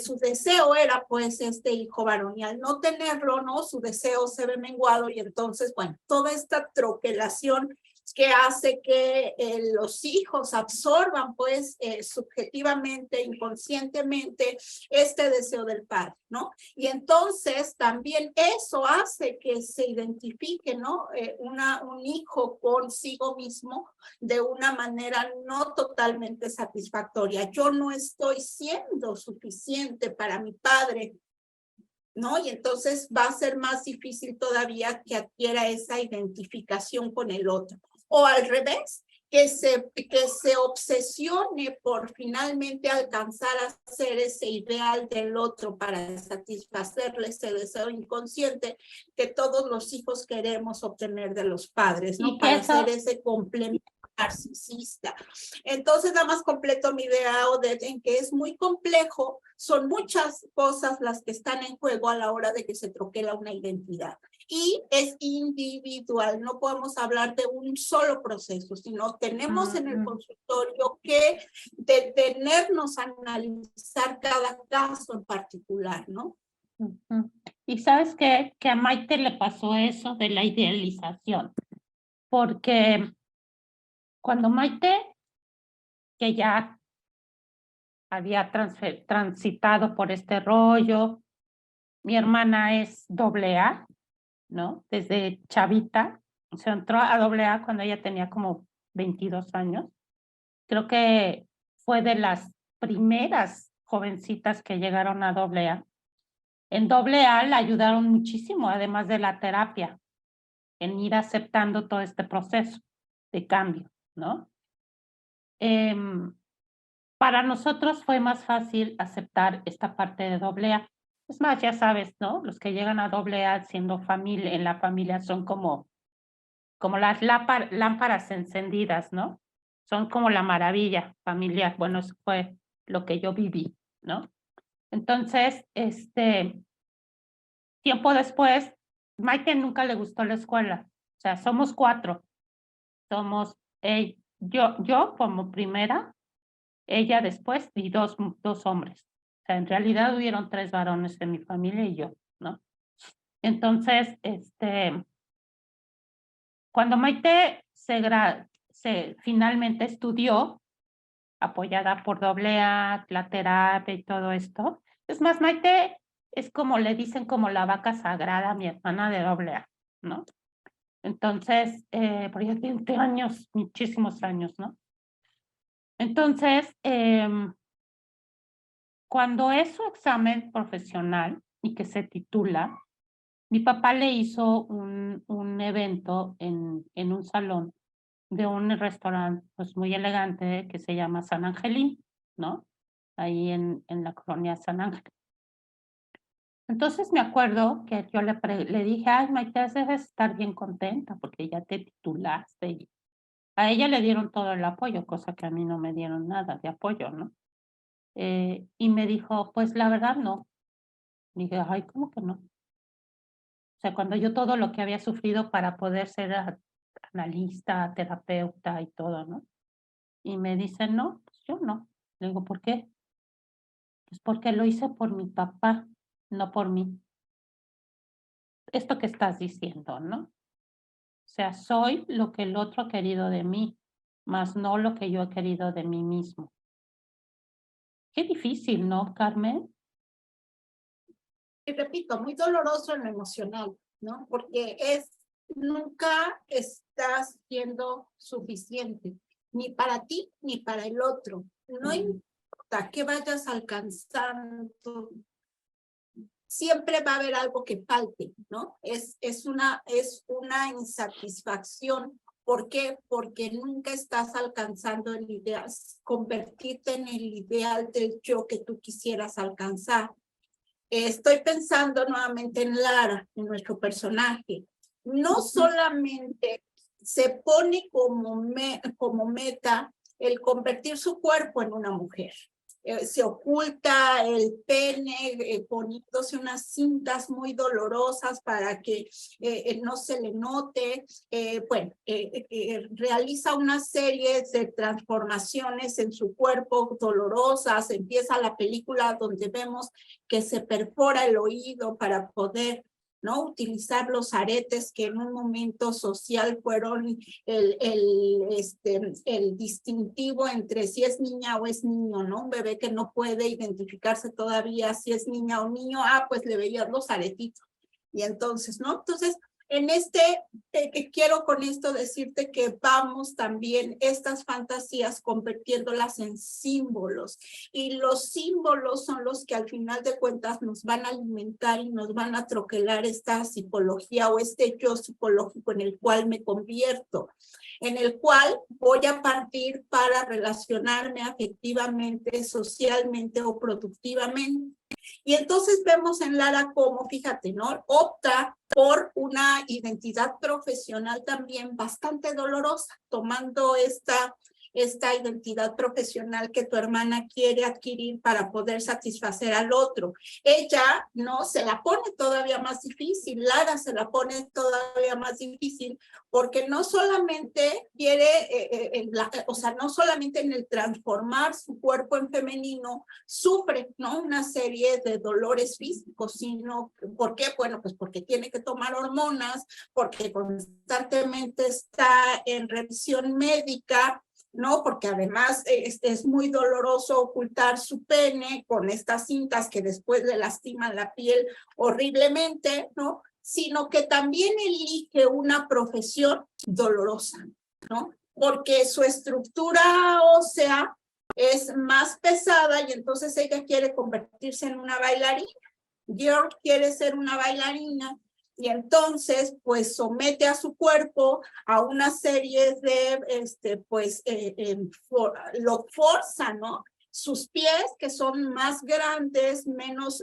su deseo era pues este hijo varón y al no tenerlo, ¿no? Su deseo se ve menguado y entonces, bueno, toda esta troquelación que hace que los hijos absorban pues subjetivamente, inconscientemente este deseo del padre, ¿no? Y entonces también eso hace que se identifique, ¿no? Un hijo consigo mismo de una manera no totalmente satisfactoria. Yo no estoy siendo suficiente para mi padre, ¿no? Y entonces va a ser más difícil todavía que adquiera esa identificación con el otro. O al revés, que se obsesione por finalmente alcanzar a ser ese ideal del otro para satisfacerle ese deseo inconsciente que todos los hijos queremos obtener de los padres, ¿no? Para ser ese complemento narcisista. Entonces, nada más completo mi idea, Odette, en que es muy complejo, son muchas cosas las que están en juego a la hora de que se troquela una identidad. Y es individual, no podemos hablar de un solo proceso, sino tenemos en el consultorio que detenernos a analizar cada caso en particular, ¿no? Y sabes qué, que a Maite le pasó eso de la idealización, porque cuando Maite, que ya había transitado por este rollo, mi hermana es AA, ¿no? Desde chavita, se entró a AA cuando ella tenía como 22 años. Creo que fue de las primeras jovencitas que llegaron a AA. En AA la ayudaron muchísimo, además de la terapia, en ir aceptando todo este proceso de cambio, ¿no? Para nosotros fue más fácil aceptar esta parte de AA. Es más, ya sabes, ¿no? Los que llegan a AA siendo familia, en la familia son como las lámparas encendidas, ¿no? Son como la maravilla familiar. Bueno, eso fue lo que yo viví, ¿no? Entonces, tiempo después, Maite nunca le gustó la escuela. O sea, somos 4. Somos yo como primera, ella después y dos hombres. O sea, en realidad hubieron 3 varones en mi familia y yo, ¿no? Entonces, cuando Maite finalmente estudió, apoyada por AA, la terapia y todo esto, es más, Maite es como le dicen como la vaca sagrada a mi hermana de AA, ¿no? Entonces, por ella tiene años, muchísimos años, ¿no? Entonces, cuando es su examen profesional y que se titula, mi papá le hizo un evento en un salón de un restaurante pues muy elegante que se llama San Angelín, ¿no? Ahí en la colonia San Ángel. Entonces me acuerdo que yo le dije, ay, Maite, debes estar bien contenta porque ya te titulaste. Y a ella le dieron todo el apoyo, cosa que a mí no me dieron nada de apoyo, ¿no? Y me dijo, pues la verdad no. Dije, ay, ¿cómo que no? O sea, cuando yo todo lo que había sufrido para poder ser analista, terapeuta y todo, ¿no? Y me dice, no, pues yo no. Le digo, ¿por qué? Pues porque lo hice por mi papá, no por mí. Esto que estás diciendo, ¿no? O sea, soy lo que el otro ha querido de mí, más no lo que yo he querido de mí mismo. Qué difícil, ¿no, Carmen? Y repito, muy doloroso en lo emocional, ¿no? Porque nunca estás siendo suficiente, ni para ti ni para el otro. No importa que vayas alcanzando, siempre va a haber algo que falte, ¿no? Es una insatisfacción. ¿Por qué? Porque nunca estás alcanzando el ideal, convertirte en el ideal del yo que tú quisieras alcanzar. Estoy pensando nuevamente en Lara, en nuestro personaje. No solamente se pone como meta el convertir su cuerpo en una mujer. Se oculta el pene poniéndose unas cintas muy dolorosas para que no se le note. Realiza una serie de transformaciones en su cuerpo dolorosas. Empieza la película donde vemos que se perfora el oído para poder, ¿no?, utilizar los aretes que en un momento social fueron el distintivo entre si es niña o es niño, ¿no? Un bebé que no puede identificarse todavía si es niña o niño, pues le veían los aretitos. Y entonces, ¿no? Entonces, quiero con esto decirte que vamos también estas fantasías convirtiéndolas en símbolos, y los símbolos son los que al final de cuentas nos van a alimentar y nos van a troquelar esta psicología o este yo psicológico en el cual me convierto, en el cual voy a partir para relacionarme afectivamente, socialmente o productivamente. Y entonces vemos en Lara cómo, fíjate, ¿no?, opta por una identidad profesional también bastante dolorosa, tomando esta identidad profesional que tu hermana quiere adquirir para poder satisfacer al otro. Ella, ¿no?, se la pone todavía más difícil. Lara se la pone todavía más difícil porque no solamente quiere, no solamente en el transformar su cuerpo en femenino sufre, ¿no?, una serie de dolores físicos, sino, ¿por qué? Bueno, pues porque tiene que tomar hormonas, porque constantemente está en revisión médica, ¿no? Porque además es muy doloroso ocultar su pene con estas cintas que después le lastiman la piel horriblemente, ¿no? Sino que también elige una profesión dolorosa, ¿no? Porque su estructura ósea es más pesada y entonces ella quiere convertirse en una bailarina. George quiere ser una bailarina y entonces pues somete a su cuerpo a una serie de, lo forza, ¿no? Sus pies, que son más grandes, menos,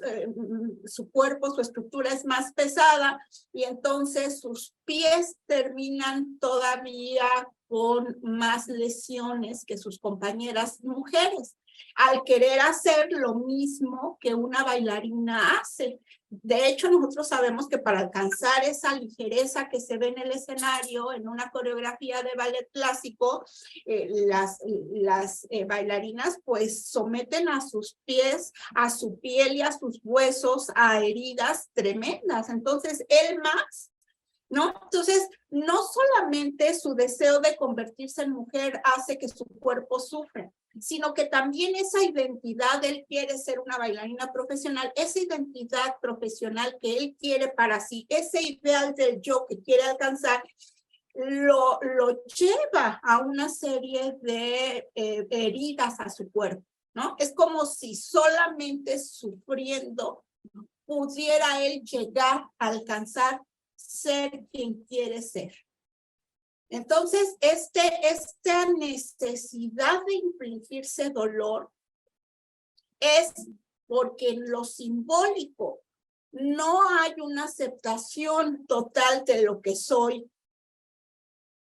su cuerpo, su estructura es más pesada, y entonces sus pies terminan todavía con más lesiones que sus compañeras mujeres, al querer hacer lo mismo que una bailarina hace. De hecho, nosotros sabemos que para alcanzar esa ligereza que se ve en el escenario, en una coreografía de ballet clásico, las bailarinas pues someten a sus pies, a su piel y a sus huesos a heridas tremendas. Entonces, él más, ¿no? Entonces, no solamente su deseo de convertirse en mujer hace que su cuerpo sufra, sino que también esa identidad, él quiere ser una bailarina profesional, esa identidad profesional que él quiere para sí, ese ideal del yo que quiere alcanzar, lo lleva a una serie de heridas a su cuerpo, ¿no? Es como si solamente sufriendo pudiera él llegar a alcanzar ser quien quiere ser. Entonces, esta necesidad de infligirse dolor es porque en lo simbólico no hay una aceptación total de lo que soy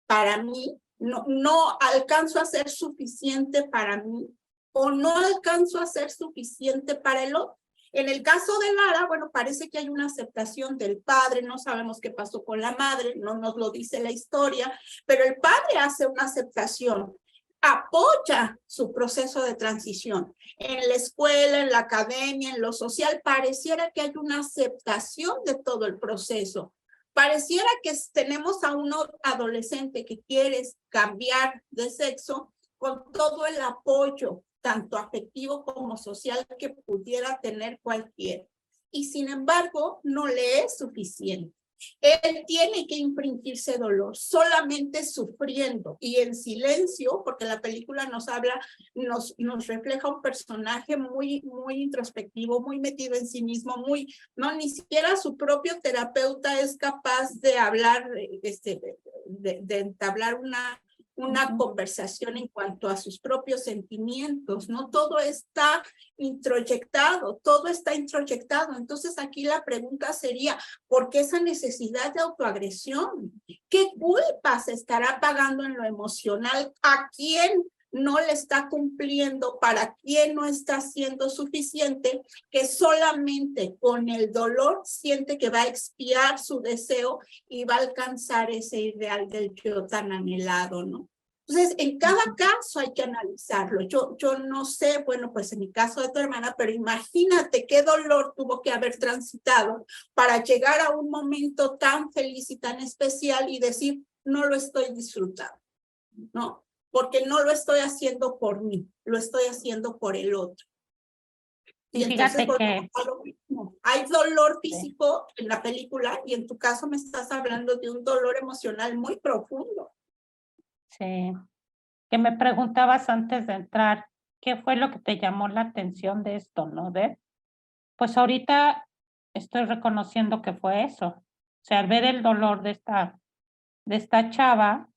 para mí, no alcanzo a ser suficiente para mí o no alcanzo a ser suficiente para el otro. En el caso de Lara, bueno, parece que hay una aceptación del padre, no sabemos qué pasó con la madre, no nos lo dice la historia, pero el padre hace una aceptación, apoya su proceso de transición. En la escuela, en la academia, en lo social, pareciera que hay una aceptación de todo el proceso. Pareciera que tenemos a un adolescente que quiere cambiar de sexo con todo el apoyo, tanto afectivo como social, que pudiera tener cualquiera. Y sin embargo, no le es suficiente. Él tiene que infringirse dolor, solamente sufriendo y en silencio, porque la película nos habla, nos refleja un personaje muy introspectivo, muy metido en sí mismo, ni siquiera su propio terapeuta es capaz de hablar, de entablar una conversación en cuanto a sus propios sentimientos, ¿no? Todo está introyectado. Entonces aquí la pregunta sería, ¿por qué esa necesidad de autoagresión? ¿Qué culpa se estará pagando en lo emocional? ¿A quién no le está cumpliendo? ¿Para quién no está siendo suficiente? Que solamente con el dolor siente que va a expiar su deseo y va a alcanzar ese ideal del yo tan anhelado, ¿no? Entonces, en cada caso hay que analizarlo. Yo no sé, bueno, pues en mi caso de tu hermana, pero imagínate qué dolor tuvo que haber transitado para llegar a un momento tan feliz y tan especial y decir, no lo estoy disfrutando, ¿no? Porque no lo estoy haciendo por mí, lo estoy haciendo por el otro. Y entonces, que hay dolor físico en la película y en tu caso me estás hablando de un dolor emocional muy profundo. Sí, que me preguntabas antes de entrar, ¿qué fue lo que te llamó la atención de esto, no? Pues ahorita estoy reconociendo que fue eso. O sea, al ver el dolor de esta chava,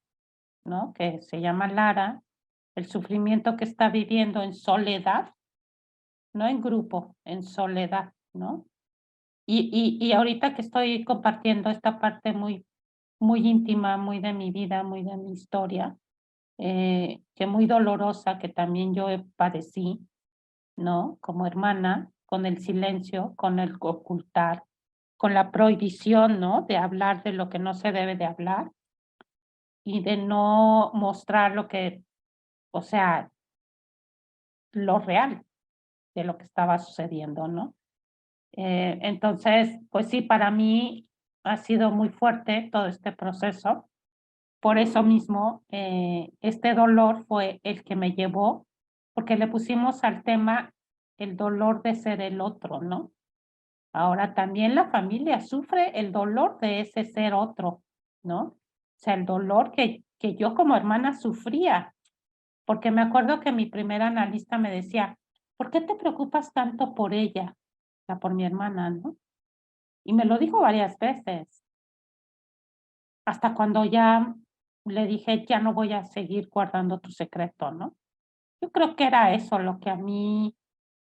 ¿no? Que se llama Lara, el sufrimiento que está viviendo en soledad, no en grupo, en soledad, ¿no? Y ahorita que estoy compartiendo esta parte muy íntima, muy de mi vida, muy de mi historia, que muy dolorosa, que también yo padecí, ¿no? Como hermana, con el silencio, con el ocultar, con la prohibición, ¿no? De hablar de lo que no se debe de hablar y de no mostrar lo que, o sea, lo real de lo que estaba sucediendo, ¿no? Entonces, pues sí, para mí ha sido muy fuerte todo este proceso. Por eso mismo, este dolor fue el que me llevó, porque le pusimos al tema el dolor de ser el otro, ¿no? Ahora también la familia sufre el dolor de ese ser otro, ¿no? O sea, el dolor que yo como hermana sufría, porque me acuerdo que mi primer analista me decía, ¿por qué te preocupas tanto por ella? O sea, por mi hermana, ¿no? Y me lo dijo varias veces, hasta cuando ya le dije, ya no voy a seguir guardando tu secreto, ¿no? Yo creo que era eso lo que a mí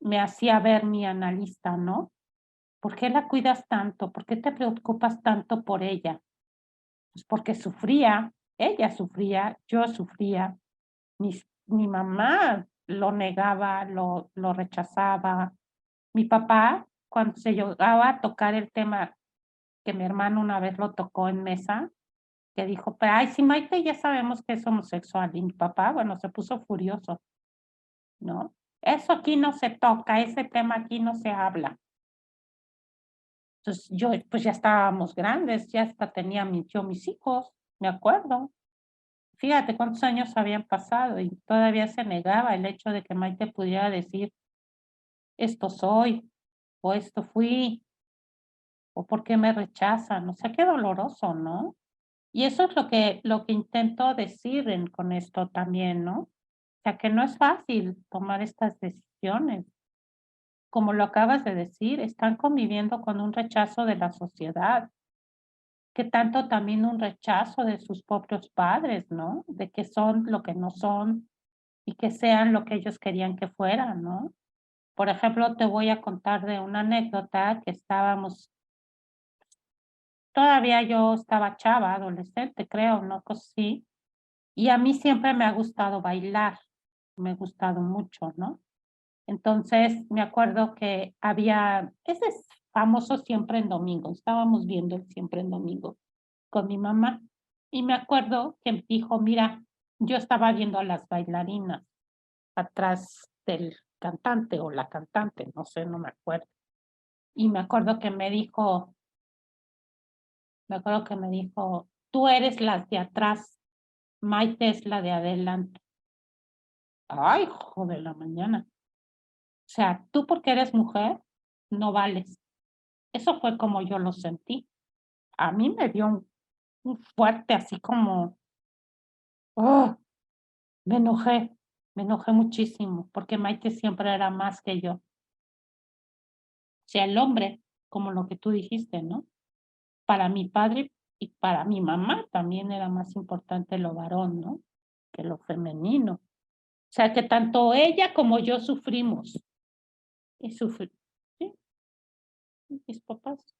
me hacía ver mi analista, ¿no? ¿Por qué la cuidas tanto? ¿Por qué te preocupas tanto por ella? Pues porque sufría, ella sufría, yo sufría, mi mamá lo negaba, lo rechazaba. Mi papá, cuando se llegaba a tocar el tema que mi hermano una vez lo tocó en mesa, que dijo, pero ay, si Maite ya sabemos que es homosexual. Y mi papá, bueno, se puso furioso, ¿no? Eso aquí no se toca, ese tema aquí no se habla. Entonces yo, pues ya estábamos grandes, ya hasta tenía yo mis hijos, me acuerdo. Fíjate cuántos años habían pasado y todavía se negaba el hecho de que Maite pudiera decir, esto soy, o esto fui, o por qué me rechazan. O sea, qué doloroso, ¿no? Y eso es lo que intento decir con esto también, ¿no? O sea, que no es fácil tomar estas decisiones. Como lo acabas de decir, están conviviendo con un rechazo de la sociedad, que tanto también un rechazo de sus propios padres, ¿no? De que son lo que no son y que sean lo que ellos querían que fueran, ¿no? Por ejemplo, te voy a contar de una anécdota que todavía yo estaba chava, adolescente, creo, ¿no? Pues sí. Y a mí siempre me ha gustado bailar, me ha gustado mucho, ¿no? Entonces, me acuerdo que ese es famoso Siempre en Domingo, estábamos viendo el Siempre en Domingo con mi mamá, y me acuerdo que dijo, mira, yo estaba viendo a las bailarinas atrás del cantante o la cantante, no sé, no me acuerdo, y me acuerdo que me dijo, tú eres las de atrás, Maite es la de adelante. Ay, hijo de la mañana. O sea, tú porque eres mujer, no vales. Eso fue como yo lo sentí. A mí me dio un fuerte, así como, oh, me enojé muchísimo, porque Maite siempre era más que yo. O sea, el hombre, como lo que tú dijiste, ¿no? Para mi padre y para mi mamá también era más importante lo varón, ¿no? Que lo femenino. O sea, que tanto ella como yo sufrimos. Y sufrí, sí, mis papás.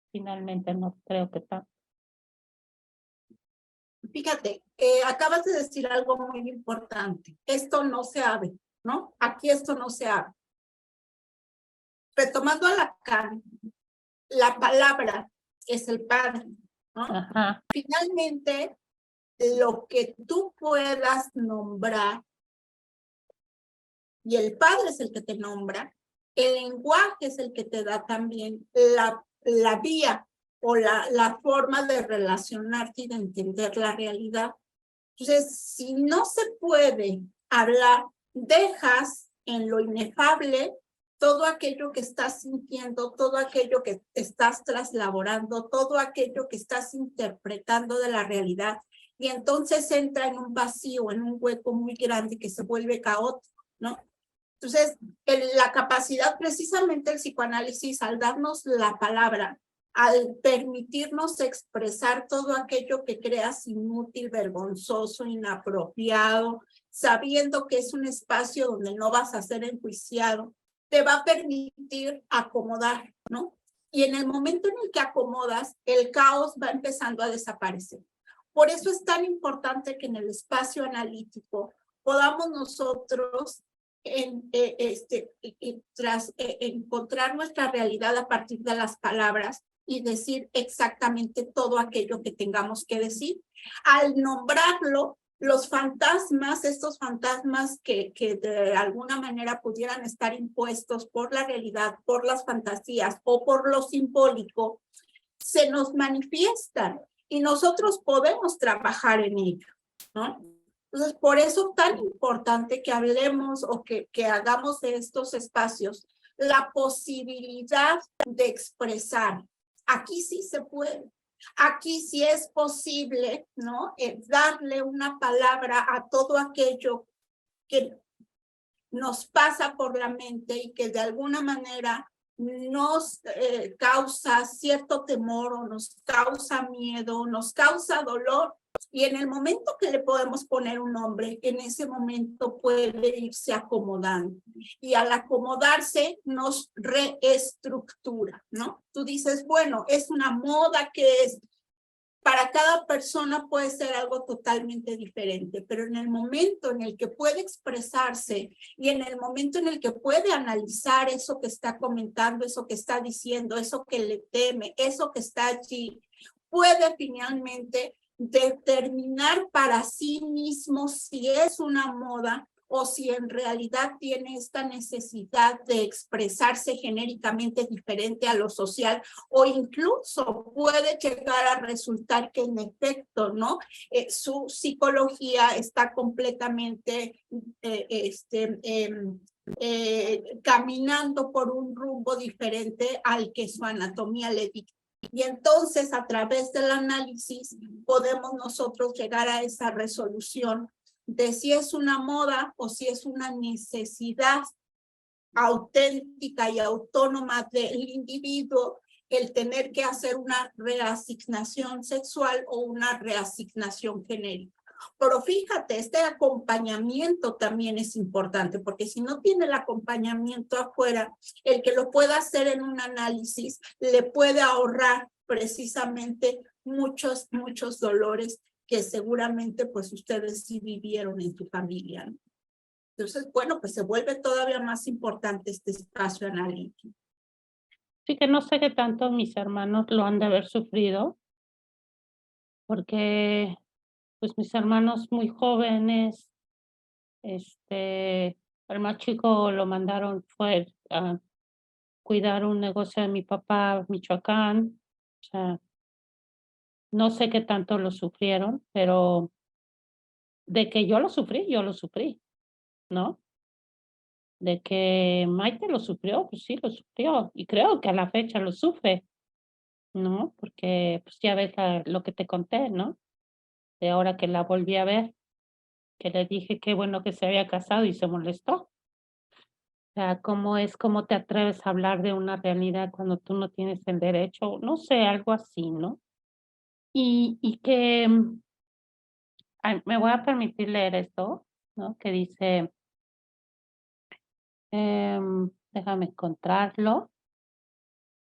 Finalmente no creo que tanto. Fíjate, acabas de decir algo muy importante. Esto no se abre, ¿no? Aquí esto no se abre. Retomando a Lacan, la palabra es el padre, ¿no? Ajá. Finalmente, lo que tú puedas nombrar, y el padre es el que te nombra, el lenguaje es el que te da también la vía o la forma de relacionarte y de entender la realidad. Entonces, si no se puede hablar, dejas en lo inefable todo aquello que estás sintiendo, todo aquello que estás traslaborando, todo aquello que estás interpretando de la realidad, y entonces entra en un vacío, en un hueco muy grande que se vuelve caótico, ¿no? Entonces, la capacidad precisamente del psicoanálisis, al darnos la palabra, al permitirnos expresar todo aquello que creas inútil, vergonzoso, inapropiado, sabiendo que es un espacio donde no vas a ser enjuiciado, te va a permitir acomodar, ¿no? Y en el momento en el que acomodas, el caos va empezando a desaparecer. Por eso es tan importante que en el espacio analítico podamos nosotros encontrar nuestra realidad a partir de las palabras y decir exactamente todo aquello que tengamos que decir. Al nombrarlo, los fantasmas, estos fantasmas que de alguna manera pudieran estar impuestos por la realidad, por las fantasías o por lo simbólico, se nos manifiestan y nosotros podemos trabajar en ello, ¿no? Entonces, por eso tan importante que hablemos o que hagamos de estos espacios la posibilidad de expresar. Aquí sí se puede. Aquí sí es posible, ¿no? Darle una palabra a todo aquello que nos pasa por la mente y que de alguna manera nos causa cierto temor o nos causa miedo, nos causa dolor. Y en el momento que le podemos poner un nombre, en ese momento puede irse acomodando. Y al acomodarse nos reestructura, ¿no? Tú dices, bueno, es una moda que es... Para cada persona puede ser algo totalmente diferente, pero en el momento en el que puede expresarse y en el momento en el que puede analizar eso que está comentando, eso que está diciendo, eso que le teme, eso que está allí, puede finalmente determinar para sí mismo si es una moda o si en realidad tiene esta necesidad de expresarse genéricamente diferente a lo social, o incluso puede llegar a resultar que en efecto, ¿no? Su psicología está completamente caminando por un rumbo diferente al que su anatomía le dicta. Y entonces, a través del análisis, podemos nosotros llegar a esa resolución de si es una moda o si es una necesidad auténtica y autónoma del individuo el tener que hacer una reasignación sexual o una reasignación genérica. Pero fíjate, este acompañamiento también es importante, porque si no tiene el acompañamiento afuera, el que lo pueda hacer en un análisis le puede ahorrar precisamente muchos dolores que seguramente pues ustedes sí vivieron en su familia, ¿no? Entonces, bueno, pues se vuelve todavía más importante este espacio analítico. Sí que no sé qué tanto mis hermanos lo han de haber sufrido, porque pues mis hermanos muy jóvenes, el más chico lo mandaron, fue a cuidar un negocio de mi papá, Michoacán, o sea, no sé qué tanto lo sufrieron, pero de que yo lo sufrí, ¿no? De que Maite lo sufrió, pues sí, lo sufrió, y creo que a la fecha lo sufre, ¿no? Porque, pues, ya ves lo que te conté, ¿no? De ahora que la volví a ver, que le dije qué bueno que se había casado y se molestó. O sea, cómo te atreves a hablar de una realidad cuando tú no tienes el derecho? No sé, algo así, ¿no? Y que, me voy a permitir leer esto, ¿no? Que dice, déjame encontrarlo.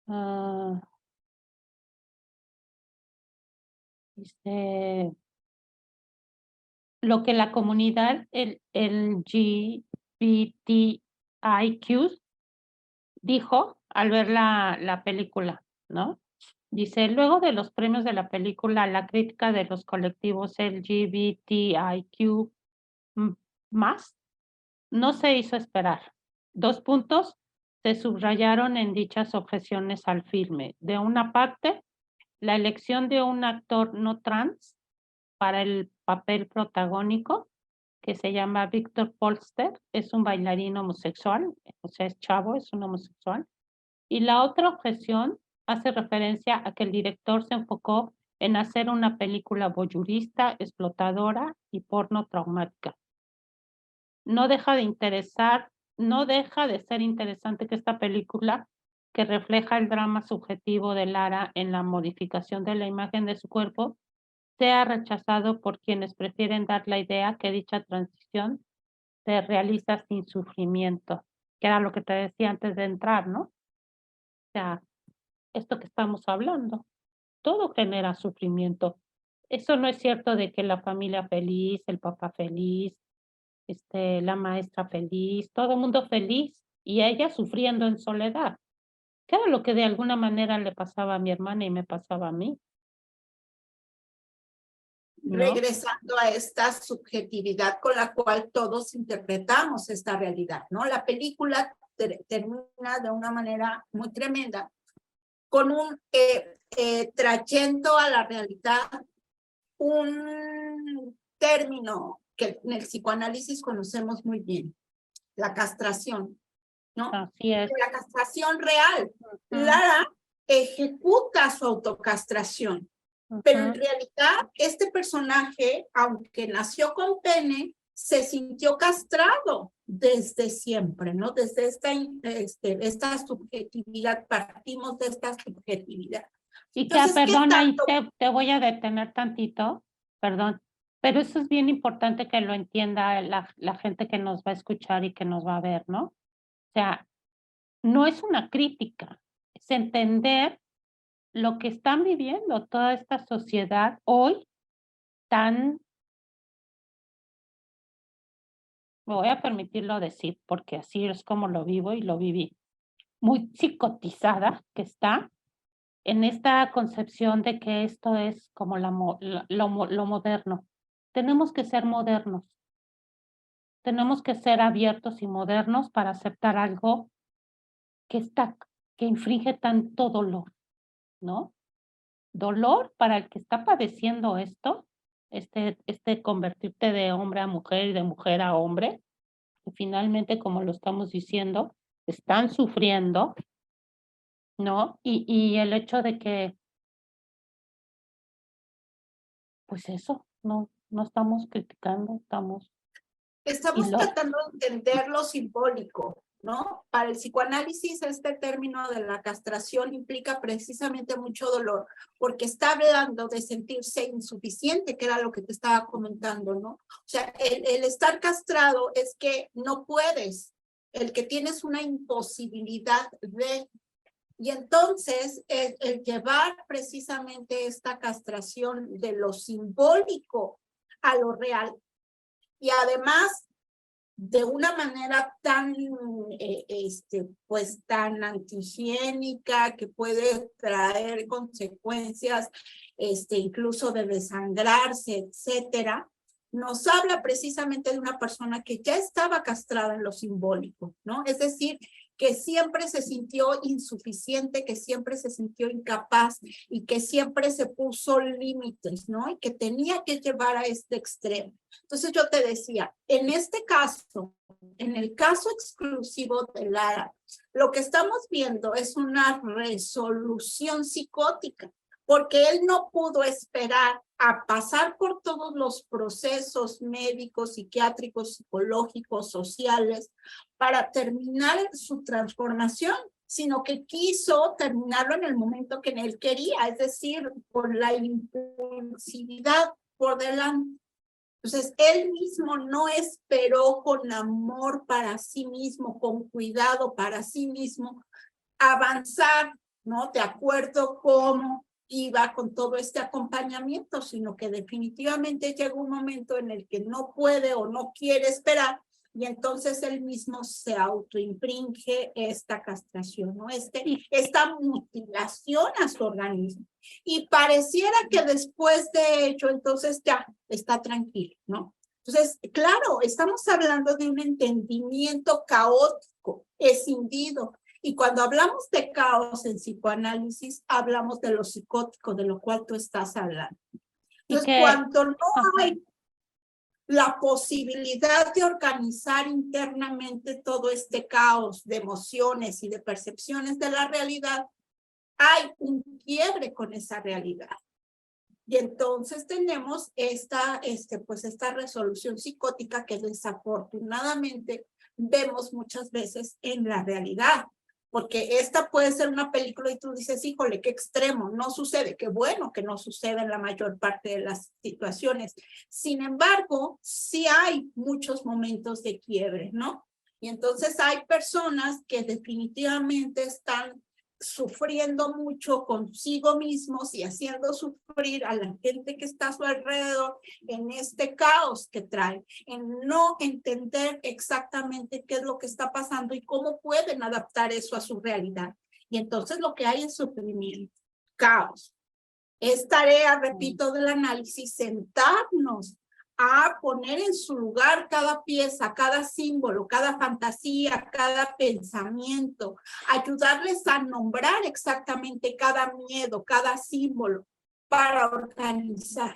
Ah, dice, lo que la comunidad el LGBTIQ dijo al ver la película, ¿no? Dice, luego de los premios de la película, la crítica de los colectivos LGBTIQ más no se hizo esperar. 2 puntos se subrayaron en dichas objeciones al filme. De una parte, la elección de un actor no trans para el papel protagónico, que se llama Víctor Polster, es un bailarín homosexual, o sea, es chavo, es un homosexual. Y la otra objeción hace referencia a que el director se enfocó en hacer una película voyurista, explotadora y porno traumática. No deja de ser interesante que esta película, que refleja el drama subjetivo de Lara en la modificación de la imagen de su cuerpo, sea rechazado por quienes prefieren dar la idea que dicha transición se realiza sin sufrimiento, que era lo que te decía antes de entrar, ¿no? O sea, esto que estamos hablando, todo genera sufrimiento. Eso no es cierto de que la familia feliz, el papá feliz, la maestra feliz, todo el mundo feliz y ella sufriendo en soledad, que era lo que de alguna manera le pasaba a mi hermana y me pasaba a mí, ¿no? Regresando a esta subjetividad con la cual todos interpretamos esta realidad, ¿no? La película termina de una manera muy tremenda, con un trayendo a la realidad un término que en el psicoanálisis conocemos muy bien, la castración, ¿no? Así es. La castración real. Lara ejecuta su autocastración. Pero en realidad, este personaje, aunque nació con pene, se sintió castrado desde siempre, ¿no? Desde esta subjetividad, partimos de esta subjetividad. Y que, Entonces, ¿qué perdona, y tanto? te voy a detener tantito, perdón, pero eso es bien importante que lo entienda la gente que nos va a escuchar y que nos va a ver, ¿no? O sea, no es una crítica, es entender lo que están viviendo toda esta sociedad hoy tan, me voy a permitirlo decir, porque así es como lo vivo y lo viví, muy psicotizada que está en esta concepción de que esto es como lo moderno. Tenemos que ser modernos, tenemos que ser abiertos y modernos para aceptar algo que que inflige tanto dolor, ¿no? Dolor para el que está padeciendo esto, convertirte de hombre a mujer y de mujer a hombre, que finalmente, como lo estamos diciendo, están sufriendo, ¿no? Y el hecho de que, pues eso, no estamos criticando, estamos, y Estamos lo, tratando de entender lo simbólico, ¿no? Para el psicoanálisis, este término de la castración implica precisamente mucho dolor, porque está hablando de sentirse insuficiente, que era lo que te estaba comentando, ¿no? O sea, el estar castrado es que no puedes, el que tienes una imposibilidad de... Y entonces, el llevar precisamente esta castración de lo simbólico a lo real, y además de una manera tan, pues tan antihigiénica, que puede traer consecuencias, incluso de desangrarse, etcétera, nos habla precisamente de una persona que ya estaba castrada en lo simbólico, ¿no? Es decir, que siempre se sintió insuficiente, que siempre se sintió incapaz y que siempre se puso límites, ¿no? Y que tenía que llevar a este extremo. Entonces yo te decía, en este caso, en el caso exclusivo de Lara, lo que estamos viendo es una resolución psicótica, porque él no pudo esperar a pasar por todos los procesos médicos, psiquiátricos, psicológicos, sociales, para terminar su transformación, sino que quiso terminarlo en el momento que él quería, es decir, por la impulsividad por delante. Entonces, él mismo no esperó con amor para sí mismo, con cuidado para sí mismo, avanzar, ¿no? De acuerdo cómo iba con todo este acompañamiento, sino que definitivamente llega un momento en el que no puede o no quiere esperar, y entonces él mismo se autoimpringe esta castración, ¿no? Esta mutilación a su organismo. Y pareciera que después de ello, entonces ya está tranquilo, ¿no? Entonces, claro, estamos hablando de un entendimiento caótico, escindido. Y cuando hablamos de caos en psicoanálisis, hablamos de lo psicótico, de lo cual tú estás hablando. Entonces, cuando no hay la posibilidad de organizar internamente todo este caos de emociones y de percepciones de la realidad, hay un quiebre con esa realidad. Y entonces tenemos esta resolución psicótica que desafortunadamente vemos muchas veces en la realidad. Porque esta puede ser una película y tú dices, híjole, qué extremo, no sucede, qué bueno que no sucede en la mayor parte de las situaciones. Sin embargo, sí hay muchos momentos de quiebre, ¿no? Y entonces hay personas que definitivamente están sufriendo mucho consigo mismos y haciendo sufrir a la gente que está a su alrededor en este caos que trae, en no entender exactamente qué es lo que está pasando y cómo pueden adaptar eso a su realidad. Y entonces lo que hay es sufrimiento, caos. Es tarea, repito, del análisis, sentarnos a poner en su lugar cada pieza, cada símbolo, cada fantasía, cada pensamiento, ayudarles a nombrar exactamente cada miedo, cada símbolo para organizar.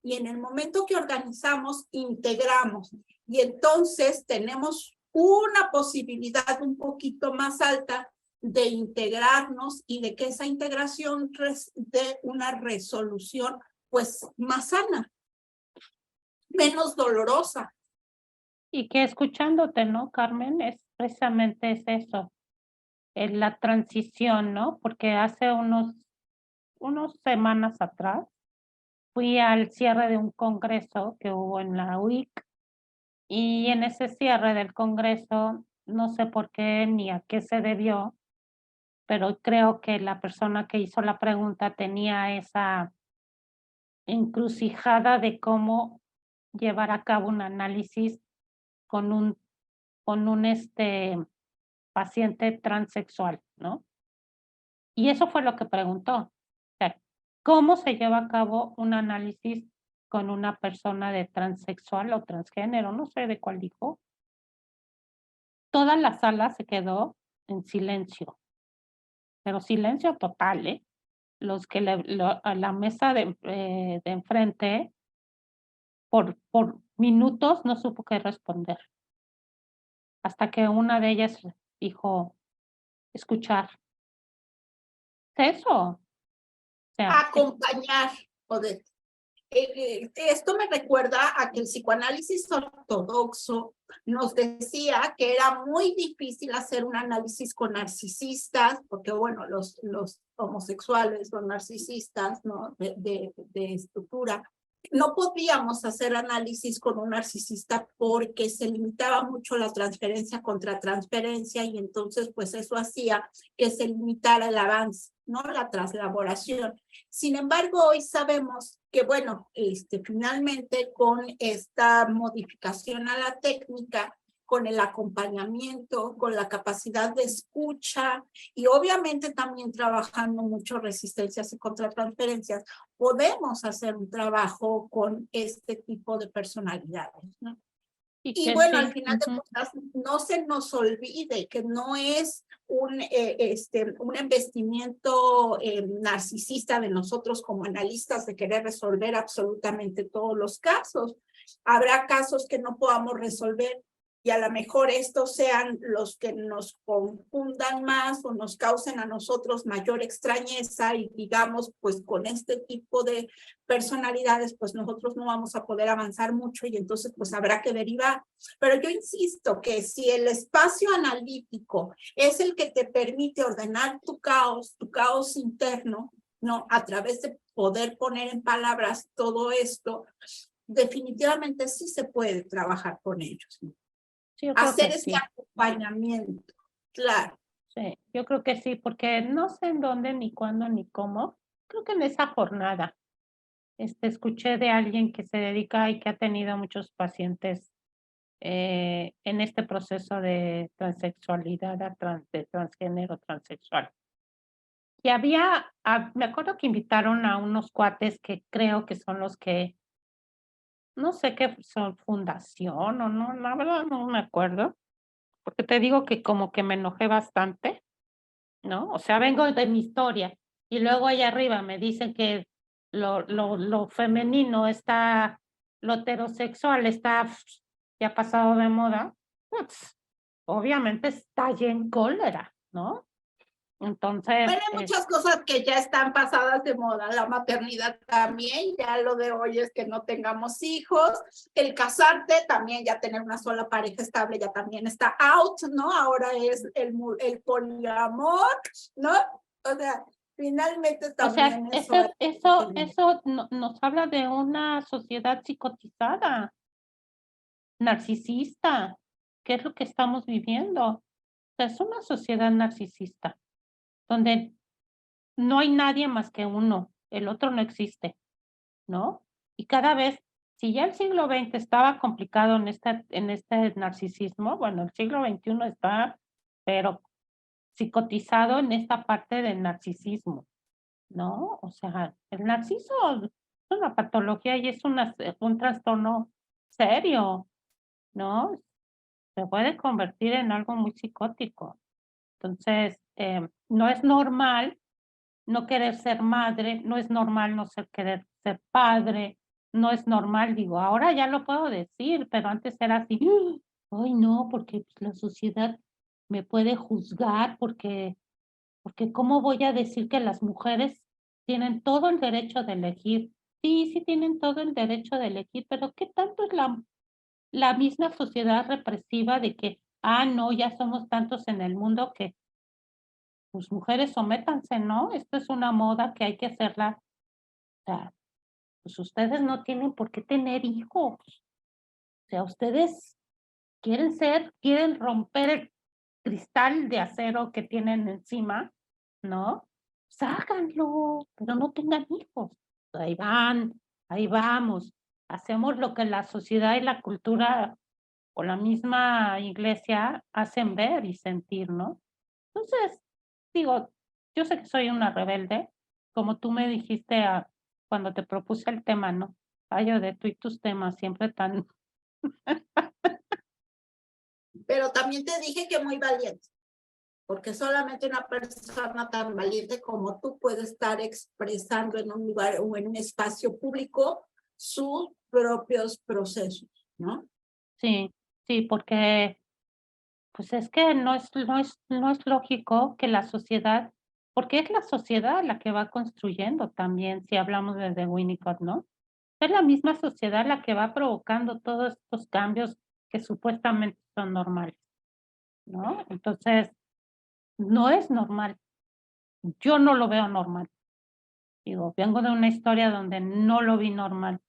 Y en el momento que organizamos, integramos. Y entonces tenemos una posibilidad un poquito más alta de integrarnos y de que esa integración dé una resolución pues más sana, menos dolorosa. Y que escuchándote, ¿no, Carmen? Es precisamente eso, la transición, ¿no? Porque hace unos semanas atrás fui al cierre de un congreso que hubo en la UIC, y en ese cierre del congreso, no sé por qué ni a qué se debió, pero creo que la persona que hizo la pregunta tenía esa encrucijada de cómo llevar a cabo un análisis con un paciente transexual, ¿no? Y eso fue lo que preguntó. O sea, ¿cómo se lleva a cabo un análisis con una persona de transexual o transgénero? No sé de cuál dijo. Toda la sala se quedó en silencio, pero silencio total, ¿eh? Los que a la mesa de enfrente, por minutos no supo qué responder. Hasta que una de ellas dijo, escuchar. ¿Es eso? O sea, Acompañar, Odette. Esto me recuerda a que el psicoanálisis ortodoxo nos decía que era muy difícil hacer un análisis con narcisistas, porque bueno, los homosexuales, los narcisistas, ¿no? de estructura, no podíamos hacer análisis con un narcisista porque se limitaba mucho la transferencia contra transferencia y entonces pues eso hacía que se limitara el avance, ¿no? La translaboración. Sin embargo, hoy sabemos que, bueno, finalmente con esta modificación a la técnica, con el acompañamiento, con la capacidad de escucha y obviamente también trabajando mucho resistencias y contratransferencias, podemos hacer un trabajo con este tipo de personalidades, ¿no? Y bueno, al final de cuentas, no se nos olvide que no es un investimiento narcisista de nosotros como analistas de querer resolver absolutamente todos los casos. Habrá casos que no podamos resolver y a lo mejor estos sean los que nos confundan más o nos causen a nosotros mayor extrañeza y digamos, pues con este tipo de personalidades, pues nosotros no vamos a poder avanzar mucho y entonces pues habrá que derivar. Pero yo insisto que si el espacio analítico es el que te permite ordenar tu caos interno, ¿no? A través de poder poner en palabras todo esto, definitivamente sí se puede trabajar con ellos, ¿no? Sí, yo creo Hacer que este sí. acompañamiento, claro. Sí, yo creo que sí, porque no sé en dónde, ni cuándo, ni cómo. Creo que en esa jornada escuché de alguien que se dedica y que ha tenido muchos pacientes en este proceso de transexualidad, de transgénero, transexual. Y me acuerdo que invitaron a unos cuates que creo que son los que, no sé qué son, fundación o no, la verdad no me acuerdo, porque te digo que como que me enojé bastante, ¿no? O sea, vengo de mi historia y luego allá arriba me dicen que lo femenino está, lo heterosexual está ya pasado de moda, pues, obviamente estallé en cólera, ¿no? Entonces, Bueno, hay muchas cosas que ya están pasadas de moda, la maternidad también, ya lo de hoy es que no tengamos hijos, el casarte también, ya tener una sola pareja estable ya también está out, ¿no? Ahora es el poliamor, ¿no? O sea, finalmente o sea, también eso es. eso nos habla de una sociedad psicotizada, narcisista, que es lo que estamos viviendo. O sea, es una sociedad narcisista, donde no hay nadie más que uno, el otro no existe, ¿no? Y cada vez, si ya el siglo XX estaba complicado en este narcisismo, bueno, el siglo XXI está, pero psicotizado en esta parte del narcisismo, ¿no? O sea, el narciso es una patología y es un trastorno serio, ¿no? Se puede convertir en algo muy psicótico. Entonces, no es normal no querer ser madre, no es normal no querer ser padre, no es normal, digo, ahora ya lo puedo decir, pero antes era así, ay no, porque pues, la sociedad me puede juzgar, porque ¿cómo voy a decir que las mujeres tienen todo el derecho de elegir? Sí, sí tienen todo el derecho de elegir, pero ¿qué tanto es la misma sociedad represiva de que, no, ya somos tantos en el mundo que pues mujeres sométanse, ¿no? Esto es una moda que hay que hacerla. O sea, pues ustedes no tienen por qué tener hijos. O sea, ustedes quieren romper el cristal de acero que tienen encima, ¿no? Pues háganlo, pero no tengan hijos. Ahí van, ahí vamos. Hacemos lo que la sociedad y la cultura o la misma iglesia hacen ver y sentir, ¿no? Entonces, digo, yo sé que soy una rebelde, como tú me dijiste cuando te propuse el tema, ¿no? Ay, yo de tú y tus temas siempre tan... Pero también te dije que muy valiente, porque solamente una persona tan valiente como tú puede estar expresando en un lugar o en un espacio público sus propios procesos, ¿no? Sí, sí, porque pues es que no es lógico que la sociedad, porque es la sociedad la que va construyendo también, si hablamos desde Winnicott, ¿no? Es la misma sociedad la que va provocando todos estos cambios que supuestamente son normales, ¿no? Entonces, no es normal. Yo no lo veo normal. Digo, vengo de una historia donde no lo vi normal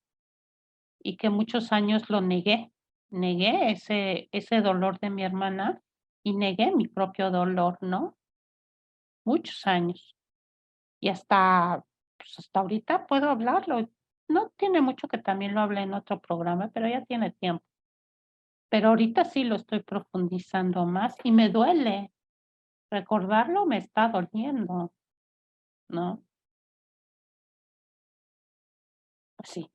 y que muchos años lo negué. Negué ese dolor de mi hermana y negué mi propio dolor, ¿no? Muchos años. Y hasta, pues hasta ahorita puedo hablarlo. No tiene mucho que también lo hablé en otro programa, pero ya tiene tiempo. Pero ahorita sí lo estoy profundizando más y me duele. Recordarlo me está doliendo, ¿no? Sí.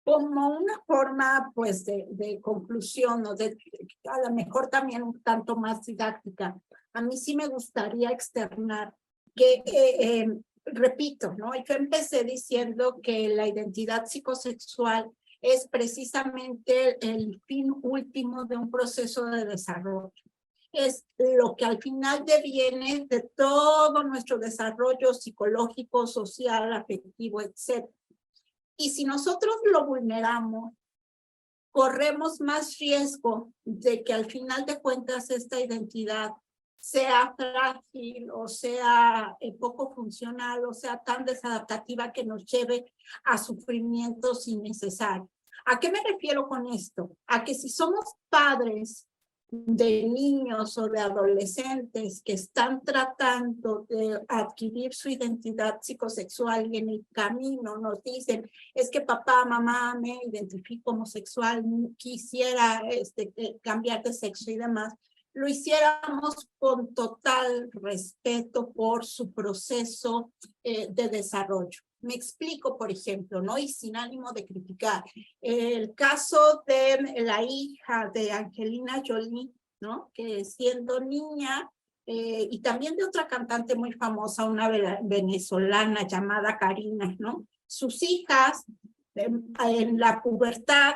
Como una forma, pues, de conclusión o a lo mejor también un tanto más didáctica, a mí sí me gustaría externar que, repito, ¿no? Yo empecé diciendo que la identidad psicosexual es precisamente el fin último de un proceso de desarrollo. Es lo que al final deviene de todo nuestro desarrollo psicológico, social, afectivo, etc. Y si nosotros lo vulneramos, corremos más riesgo de que al final de cuentas esta identidad sea frágil o sea poco funcional o sea tan desadaptativa que nos lleve a sufrimientos innecesarios. ¿A qué me refiero con esto? A que si somos padres de niños o de adolescentes que están tratando de adquirir su identidad psicosexual y en el camino nos dicen, es que papá, mamá, me identifico homosexual, quisiera cambiar de sexo y demás, lo hiciéramos con total respeto por su proceso de desarrollo. Me explico, por ejemplo, ¿no? Y sin ánimo de criticar. El caso de la hija de Angelina Jolie, ¿no? Que siendo niña, y también de otra cantante muy famosa, una venezolana llamada Karina, ¿no? Sus hijas, en la pubertad,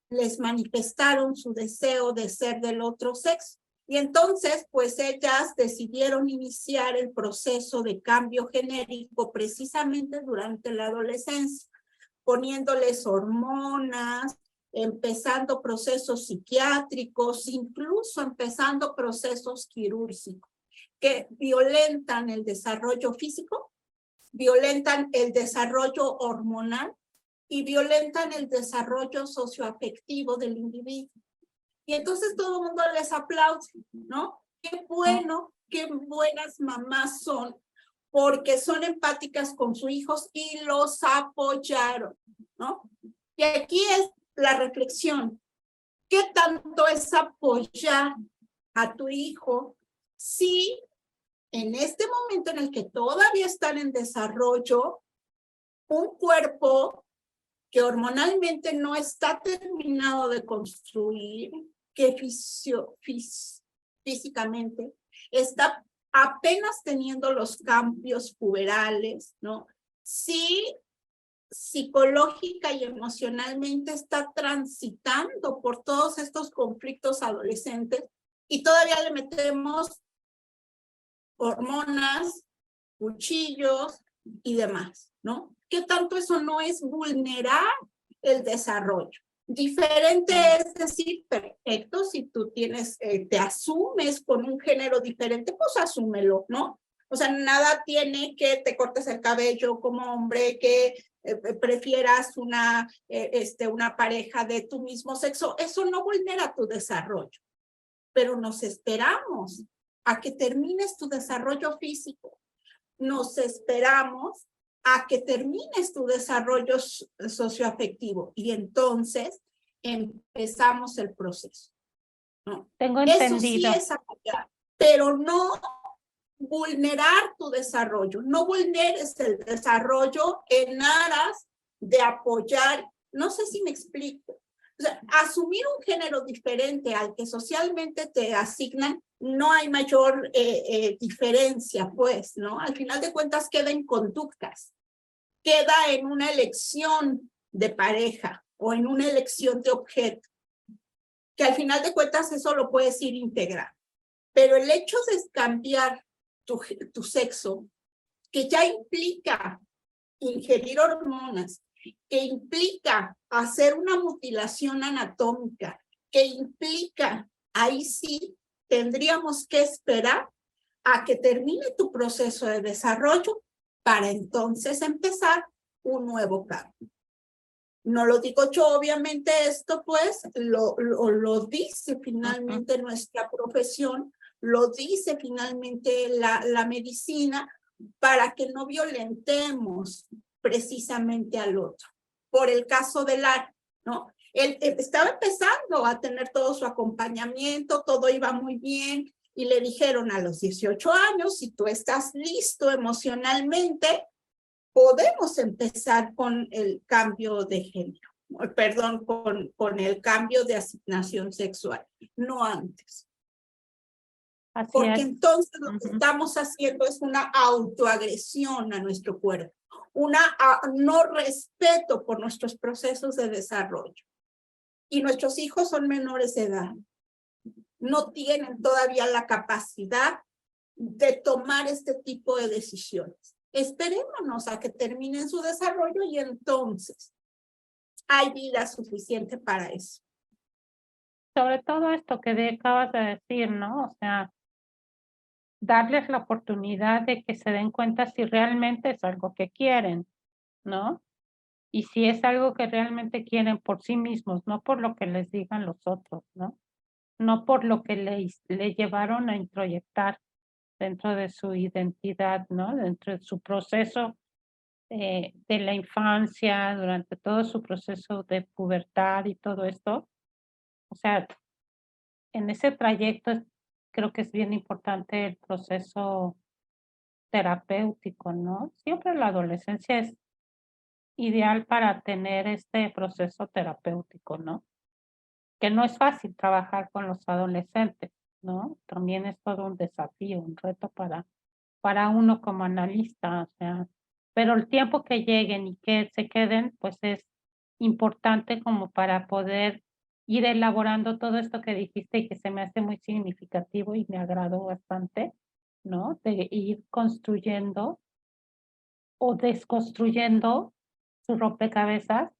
les manifestaron su deseo de ser del otro sexo. Y entonces, pues ellas decidieron iniciar el proceso de cambio genérico precisamente durante la adolescencia, poniéndoles hormonas, empezando procesos psiquiátricos, incluso empezando procesos quirúrgicos que violentan el desarrollo físico, violentan el desarrollo hormonal y violentan el desarrollo socioafectivo del individuo. Y entonces todo el mundo les aplaude, ¿no? Qué bueno, qué buenas mamás son, porque son empáticas con sus hijos y los apoyaron, ¿no? Y aquí es la reflexión. ¿Qué tanto es apoyar a tu hijo si en este momento en el que todavía están en desarrollo, un cuerpo que hormonalmente no está terminado de construir, que físicamente está apenas teniendo los cambios puberales, ¿no? Sí, psicológica y emocionalmente está transitando por todos estos conflictos adolescentes y todavía le metemos hormonas, cuchillos y demás, ¿no? ¿Qué tanto eso no es vulnerar el desarrollo? Diferente es decir, perfecto, si tú tienes, te asumes con un género diferente, pues asúmelo, ¿no? O sea, nada tiene que te cortes el cabello como hombre, que prefieras una pareja de tu mismo sexo. Eso no vulnera tu desarrollo, pero nos esperamos a que termines tu desarrollo físico. Nos esperamos a que termines tu desarrollo socioafectivo y entonces empezamos el proceso, ¿no? Tengo Eso sí entendido. es apoyar, pero no vulnerar tu desarrollo, no vulneres el desarrollo en aras de apoyar, no sé si me explico. O sea, asumir un género diferente al que socialmente te asignan, no hay mayor diferencia, pues, ¿no? Al final de cuentas queda en conductas, queda en una elección de pareja o en una elección de objeto, que al final de cuentas eso lo puedes ir integrando. Pero el hecho de cambiar tu sexo que ya implica ingerir hormonas, que implica hacer una mutilación anatómica, que implica, ahí sí, tendríamos que esperar a que termine tu proceso de desarrollo para entonces empezar un nuevo cambio. No lo digo yo, obviamente esto pues lo dice finalmente nuestra profesión, lo dice finalmente la medicina, para que no violentemos precisamente al otro. Por el caso de Lara, ¿no? Él estaba empezando a tener todo su acompañamiento, todo iba muy bien, y le dijeron a los 18 años, si tú estás listo emocionalmente, podemos empezar con el cambio de género, perdón, con el cambio de asignación sexual, no antes. Así Porque es. entonces lo que estamos haciendo es una autoagresión a nuestro cuerpo, no respeto por nuestros procesos de desarrollo. Y nuestros hijos son menores de edad. No tienen todavía la capacidad de tomar este tipo de decisiones. Esperémonos a que terminen su desarrollo y entonces hay vida suficiente para eso. Sobre todo esto que acabas de decir, ¿no? O sea, darles la oportunidad de que se den cuenta si realmente es algo que quieren, ¿no? Y si es algo que realmente quieren por sí mismos, no por lo que les digan los otros, ¿no? No por lo que le llevaron a introyectar dentro de su identidad, ¿no? Dentro de su proceso de la infancia, durante todo su proceso de pubertad y todo esto. O sea, en ese trayecto creo que es bien importante el proceso terapéutico, ¿no? Siempre la adolescencia es ideal para tener este proceso terapéutico, ¿no? Que no es fácil trabajar con los adolescentes, ¿no? También es todo un desafío, un reto para uno como analista, o sea, pero el tiempo que lleguen y que se queden, pues es importante como para poder ir elaborando todo esto que dijiste y que se me hace muy significativo y me agradó bastante, ¿no? De ir construyendo o desconstruyendo su rompecabezas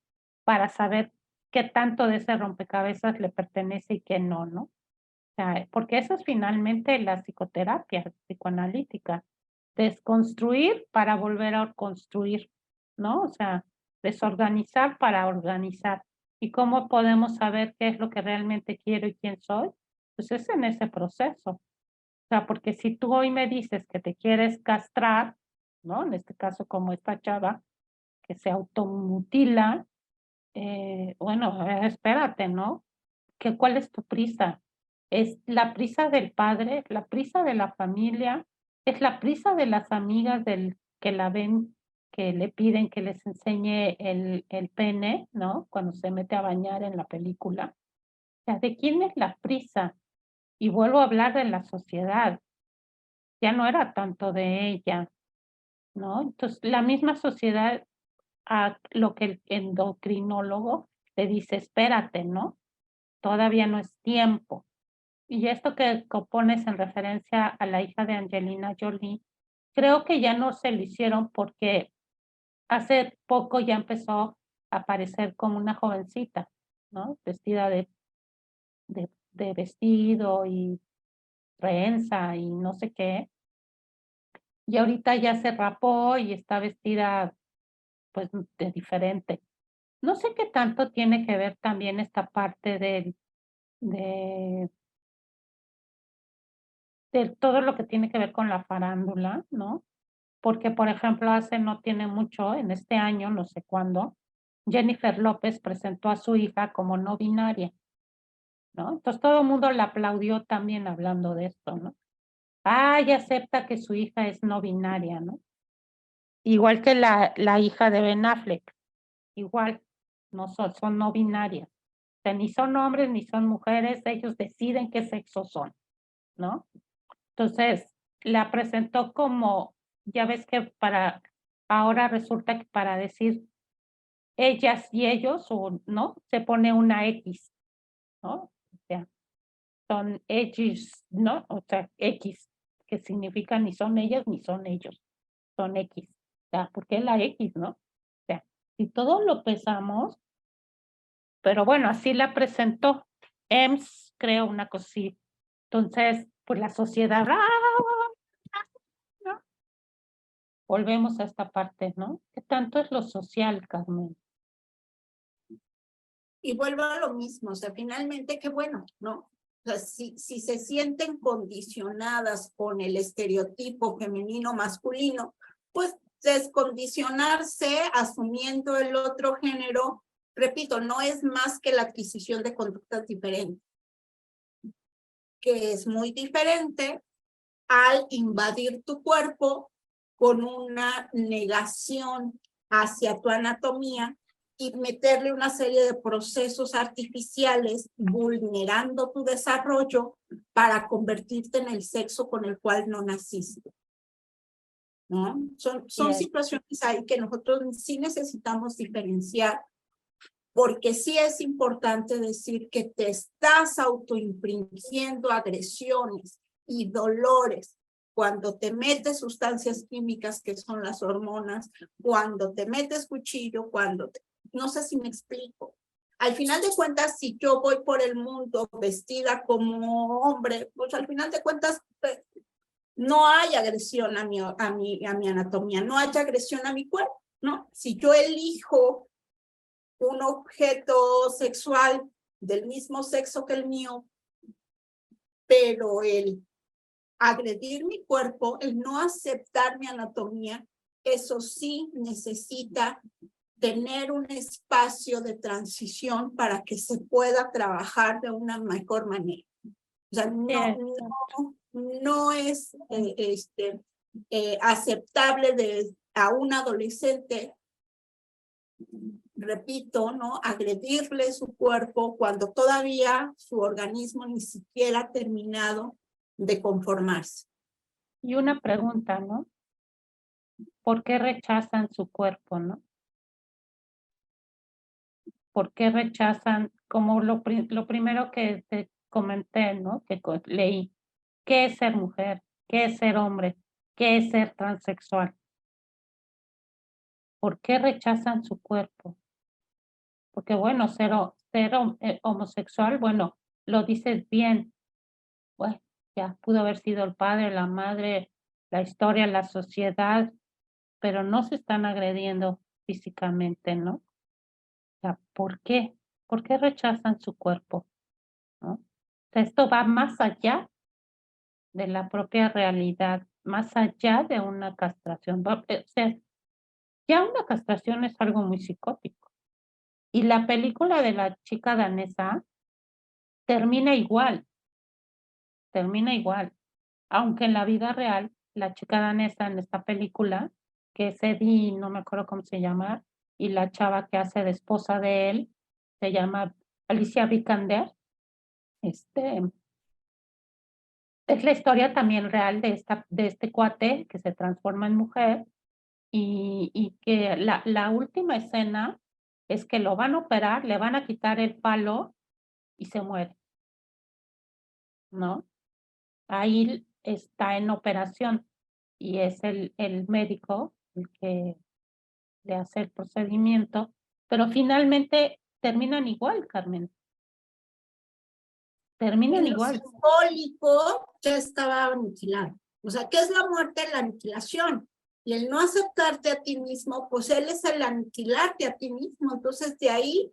para saber qué tanto de ese rompecabezas le pertenece y qué no, ¿no? O sea, porque eso es finalmente la psicoterapia psicoanalítica, desconstruir para volver a construir, ¿no? O sea, desorganizar para organizar. ¿Y cómo podemos saber qué es lo que realmente quiero y quién soy? Pues es en ese proceso. O sea, porque si tú hoy me dices que te quieres castrar, ¿no? En este caso, como esta chava que se automutila, bueno, espérate, ¿no? ¿Cuál es tu prisa? ¿Es la prisa del padre, la prisa de la familia, es la prisa de las amigas del que la ven, que le piden que les enseñe el pene, ¿no? Cuando se mete a bañar en la película. O sea, ¿de quién es la prisa? Y vuelvo a hablar de la sociedad. Ya no era tanto de ella, ¿no? Entonces, la misma sociedad, a lo que el endocrinólogo te dice, espérate, ¿no? Todavía no es tiempo. Y esto que pones en referencia a la hija de Angelina Jolie, creo que ya no se lo hicieron porque hace poco ya empezó a aparecer como una jovencita, ¿no? Vestida de vestido y trenza y no sé qué. Y ahorita ya se rapó y está vestida pues de diferente. No sé qué tanto tiene que ver también esta parte de todo lo que tiene que ver con la farándula, ¿no? Porque, por ejemplo, hace no tiene mucho, en este año, no sé cuándo, Jennifer López presentó a su hija como no binaria, ¿no? Entonces todo el mundo la aplaudió también hablando de esto, ¿no? Ah, ya acepta que su hija es no binaria, ¿no? Igual que la hija de Ben Affleck, igual, no son no binarias. O sea, ni son hombres ni son mujeres, ellos deciden qué sexo son, ¿no? Entonces, la presentó como, ya ves que ahora resulta que para decir ellas y ellos, o no, se pone una X, ¿no? O sea, son X, ¿no? O sea, X, que significa ni son ellas ni son ellos. son X. O sea, ¿por qué la X, no? O sea, si todo lo pesamos, pero bueno, así la presentó. EMS, creo, una cosa así. Entonces, pues la sociedad, ¿no? Volvemos a esta parte, ¿no? ¿Qué tanto es lo social, Carmen? Y vuelvo a lo mismo, o sea, finalmente, qué bueno, ¿no? O sea, si se sienten condicionadas con el estereotipo femenino-masculino, pues descondicionarse asumiendo el otro género, repito, no es más que la adquisición de conductas diferentes, que es muy diferente al invadir tu cuerpo con una negación hacia tu anatomía y meterle una serie de procesos artificiales vulnerando tu desarrollo para convertirte en el sexo con el cual no naciste. ¿No? Son situaciones ahí que nosotros sí necesitamos diferenciar, porque sí es importante decir que te estás autoinfringiendo agresiones y dolores cuando te metes sustancias químicas que son las hormonas, cuando te metes cuchillo, no sé si me explico. Al final de cuentas, si yo voy por el mundo vestida como hombre, pues al final de cuentas no hay agresión a mi anatomía, no hay agresión a mi cuerpo, ¿no? Si yo elijo un objeto sexual del mismo sexo que el mío, pero el agredir mi cuerpo, el no aceptar mi anatomía, eso sí necesita tener un espacio de transición para que se pueda trabajar de una mejor manera. O sea, no es aceptable a un adolescente, repito, ¿no? Agredirle su cuerpo cuando todavía su organismo ni siquiera ha terminado de conformarse. Y una pregunta, ¿no? ¿Por qué rechazan su cuerpo, no? ¿Por qué rechazan, como lo primero que te comenté, ¿no? Que leí, ¿qué es ser mujer? ¿Qué es ser hombre? ¿Qué es ser transexual? ¿Por qué rechazan su cuerpo? Porque bueno, ser homosexual, bueno, lo dices bien, bueno, ya pudo haber sido el padre, la madre, la historia, la sociedad, pero no se están agrediendo físicamente, ¿no? O sea, ¿por qué? ¿Por qué rechazan su cuerpo? ¿No? O sea, esto va más allá de la propia realidad, más allá de una castración. O sea, ya una castración es algo muy psicótico. Y la película de la chica danesa termina igual, termina igual. Aunque en la vida real, la chica danesa en esta película, que es Eddie, no me acuerdo cómo se llama, y la chava que hace de esposa de él, se llama Alicia Vikander. Es la historia también real de este cuate que se transforma en mujer y que la última escena es que lo van a operar, le van a quitar el palo y se muere, ¿no? Ahí está en operación y es el médico el que le hace el procedimiento, pero finalmente terminan igual, Carmen. Terminan En lo igual. simbólico ya estaba aniquilado. O sea, ¿qué es la muerte? La aniquilación. Y el no aceptarte a ti mismo, pues él es el aniquilarte a ti mismo. Entonces, de ahí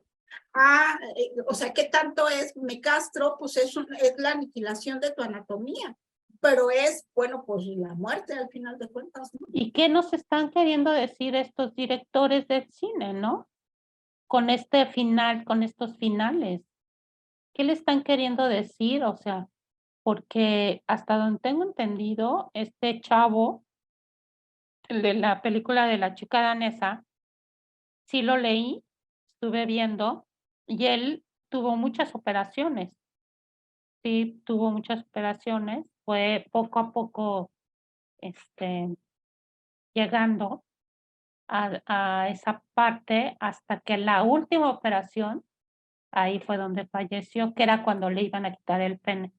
o sea, ¿qué tanto es? Me castro, pues es la aniquilación de tu anatomía. Pero es, bueno, pues la muerte al final de cuentas, ¿no? ¿Y qué nos están queriendo decir estos directores del cine, no? Con este final, con estos finales. ¿Qué le están queriendo decir? O sea, porque hasta donde tengo entendido, este chavo, el de la película de la chica danesa, sí lo leí, estuve viendo, y él tuvo muchas operaciones. Sí, tuvo muchas operaciones, fue poco a poco llegando a esa parte hasta que la última operación, ahí fue donde falleció, que era cuando le iban a quitar el pene.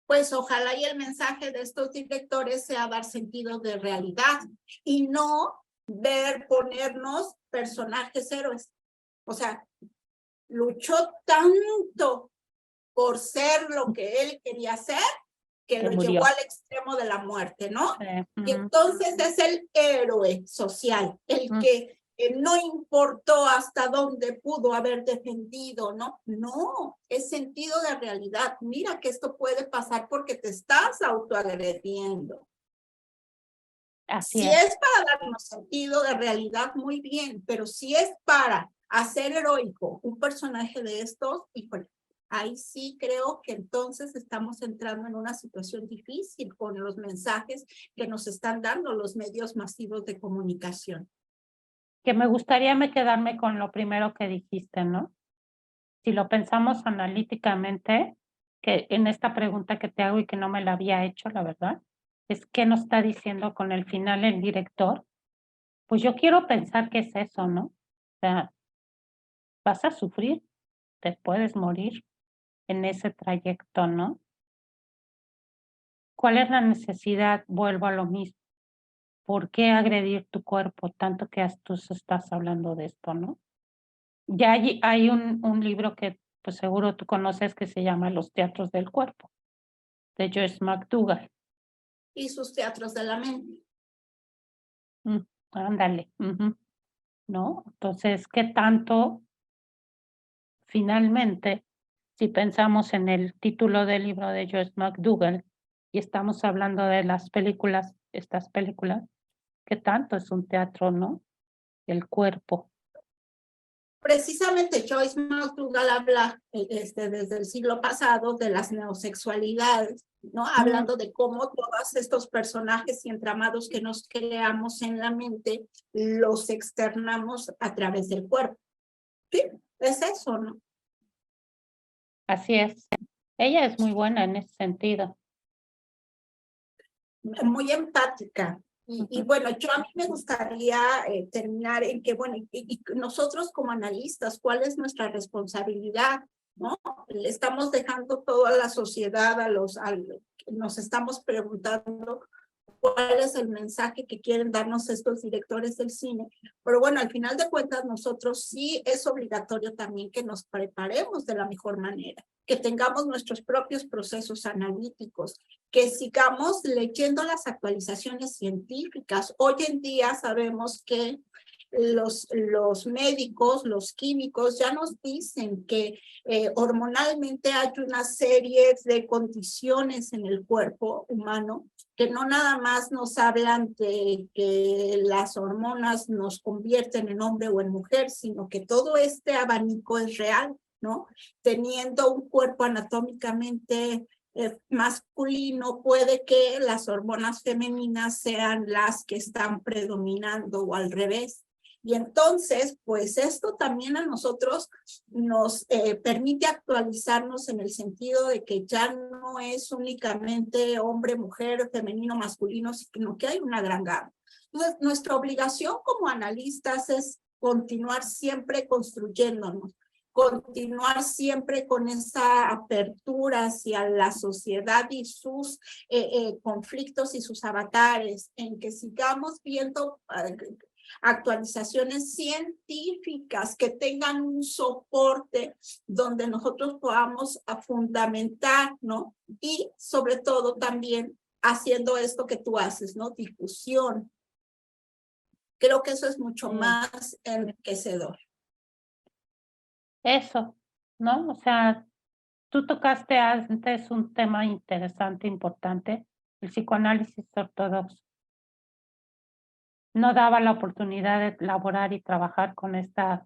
Pues ojalá y el mensaje de estos directores sea dar sentido de realidad y no ponernos personajes héroes. O sea, luchó tanto por ser lo que él quería ser, que lo murió. llevó al extremo de la muerte, ¿no? Y Ujú. entonces es el héroe social, el que no importó hasta dónde pudo haber defendido, ¿no? No, es sentido de realidad. Mira que esto puede pasar porque te estás autoagrediendo. Así Si es para darnos sentido de realidad, muy bien, pero si es para hacer heroico un personaje de estos, híjole, ahí sí creo que entonces estamos entrando en una situación difícil con los mensajes que nos están dando los medios masivos de comunicación. Que me gustaría quedarme con lo primero que dijiste, ¿no? Si lo pensamos analíticamente, que en esta pregunta que te hago y que no me la había hecho, la verdad, es qué nos está diciendo con el final el director. Pues yo quiero pensar que es eso, ¿no? O sea, vas a sufrir, te puedes morir en ese trayecto, ¿no? ¿Cuál es la necesidad? Vuelvo a lo mismo. ¿Por qué agredir tu cuerpo tanto que tú estás hablando de esto, no? Ya hay un libro que pues seguro tú conoces que se llama Los teatros del cuerpo, de Joyce McDougall. Y sus teatros de la mente. Ándale, ¿no? Entonces, ¿qué tanto finalmente, si pensamos en el título del libro de Joyce McDougall y estamos hablando de las películas, estas películas, qué tanto es un teatro, ¿no? El cuerpo. Precisamente Joyce McDougall habla desde el siglo pasado de las neosexualidades, ¿no? Hablando de cómo todos estos personajes y entramados que nos creamos en la mente los externamos a través del cuerpo. Sí, es eso, ¿no? Así es. Ella es muy buena en ese sentido. Muy empática. Y bueno, yo a mí me gustaría terminar en que, bueno, y nosotros como analistas, ¿cuál es nuestra responsabilidad? ¿No? Le estamos dejando todo a la sociedad, nos estamos preguntando cuál es el mensaje que quieren darnos estos directores del cine. Pero bueno, al final de cuentas, nosotros sí es obligatorio también que nos preparemos de la mejor manera, que tengamos nuestros propios procesos analíticos, que sigamos leyendo las actualizaciones científicas. Hoy en día sabemos que los médicos, los químicos ya nos dicen que hormonalmente hay una serie de condiciones en el cuerpo humano que no nada más nos hablan de que las hormonas nos convierten en hombre o en mujer, sino que todo este abanico es real, ¿no? Teniendo un cuerpo anatómicamente masculino, puede que las hormonas femeninas sean las que están predominando o al revés. Y entonces, pues esto también a nosotros nos permite actualizarnos en el sentido de que ya no es únicamente hombre, mujer, femenino, masculino, sino que hay una gran gama. Entonces, nuestra obligación como analistas es continuar siempre construyéndonos, continuar siempre con esa apertura hacia la sociedad y sus conflictos y sus avatares, en que sigamos viendo actualizaciones científicas que tengan un soporte donde nosotros podamos fundamentar, ¿no? Y sobre todo también haciendo esto que tú haces, ¿no? Difusión. Creo que eso es mucho más enriquecedor. Eso, ¿no? O sea, tú tocaste antes un tema interesante, importante, el psicoanálisis ortodoxo. No daba la oportunidad de elaborar y trabajar con estas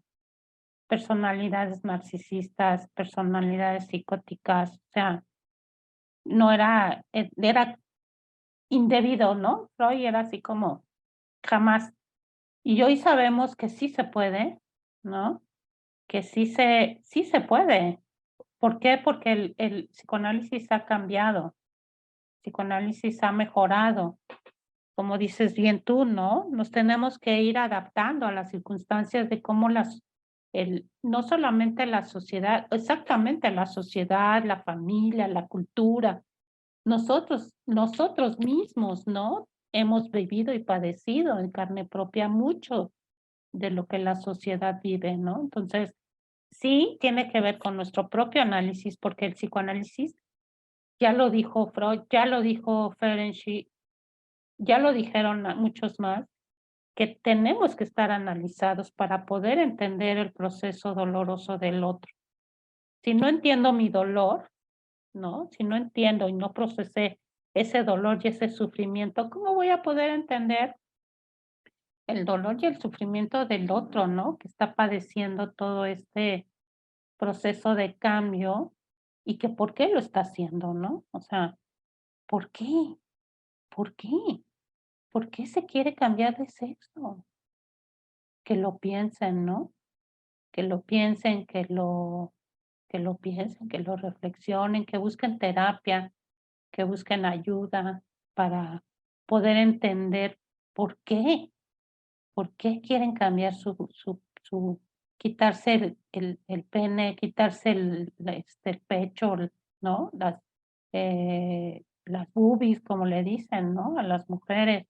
personalidades narcisistas, personalidades psicóticas, o sea, no era, era indebido, ¿no? Freud era así como jamás. Y hoy sabemos que sí se puede, ¿no? Que sí se puede. ¿Por qué? Porque el psicoanálisis ha cambiado, el psicoanálisis ha mejorado. Como dices bien tú, ¿no? Nos tenemos que ir adaptando a las circunstancias de cómo no solamente la sociedad, exactamente la sociedad, la familia, la cultura, nosotros mismos, ¿no? Hemos vivido y padecido en carne propia mucho de lo que la sociedad vive, ¿no? Entonces, sí tiene que ver con nuestro propio análisis, porque el psicoanálisis, ya lo dijo Freud, ya lo dijo Ferenczi, ya lo dijeron muchos más, que tenemos que estar analizados para poder entender el proceso doloroso del otro. Si no entiendo mi dolor, ¿no? Si no entiendo y no procesé ese dolor y ese sufrimiento, ¿cómo voy a poder entender el dolor y el sufrimiento del otro, ¿no? Que está padeciendo todo este proceso de cambio y que por qué lo está haciendo, ¿no? O sea, ¿por qué? ¿Por qué? ¿Por qué se quiere cambiar de sexo? Que lo piensen, ¿no? Que lo piensen, que lo piensen, que lo reflexionen, que busquen terapia, que busquen ayuda para poder entender por qué quieren cambiar quitarse el pene, quitarse el pecho, ¿no? Las boobies, como le dicen, ¿no? A las mujeres,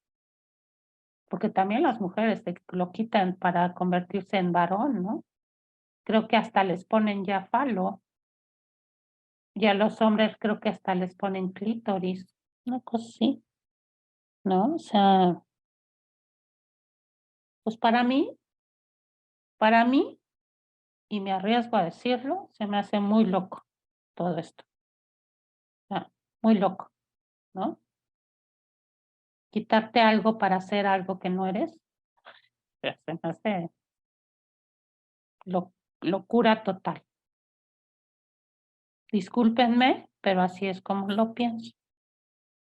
porque también las mujeres se lo quitan para convertirse en varón, ¿no? Creo que hasta les ponen ya falo, y a los hombres creo que hasta les ponen clítoris, una cosa así, ¿no? O sea, pues para mí, y me arriesgo a decirlo, se me hace muy loco todo esto. O sea, muy loco, ¿no? Quitarte algo para hacer algo que no eres, pues, se me hace locura total. Discúlpenme, pero así es como lo pienso.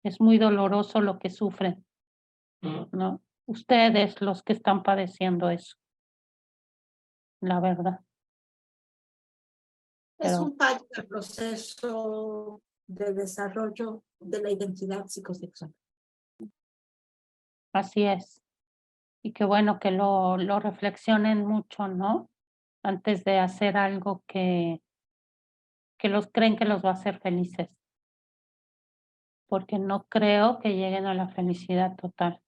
Es muy doloroso lo que sufren, ¿no? Ustedes los que están padeciendo eso, la verdad. Es Pero un fallo del proceso de desarrollo de la identidad psicosexual. así es. Y qué bueno que lo reflexionen mucho, ¿no? Antes de hacer algo que los creen que los va a hacer felices. Porque no creo que lleguen a la felicidad total.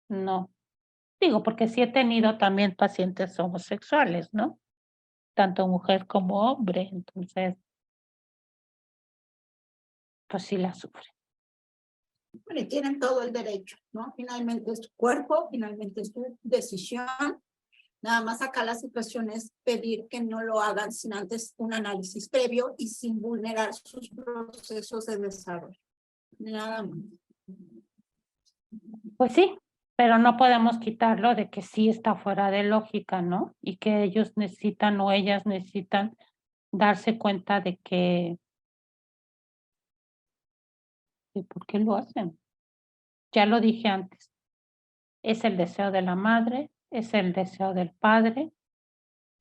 No. Digo, porque sí he tenido también pacientes homosexuales, ¿no? Tanto mujer como hombre. Entonces, pues sí la sufren. Bueno, y tienen todo el derecho, ¿no? Finalmente es tu cuerpo, finalmente es tu decisión. Nada más acá la situación es pedir que no lo hagan sin antes un análisis previo y sin vulnerar sus procesos de desarrollo. Nada más. Pues sí, pero no podemos quitarlo de que sí está fuera de lógica, ¿no? Y que ellos necesitan o ellas necesitan darse cuenta de por qué lo hacen. Ya lo dije antes, es el deseo de la madre, es el deseo del padre,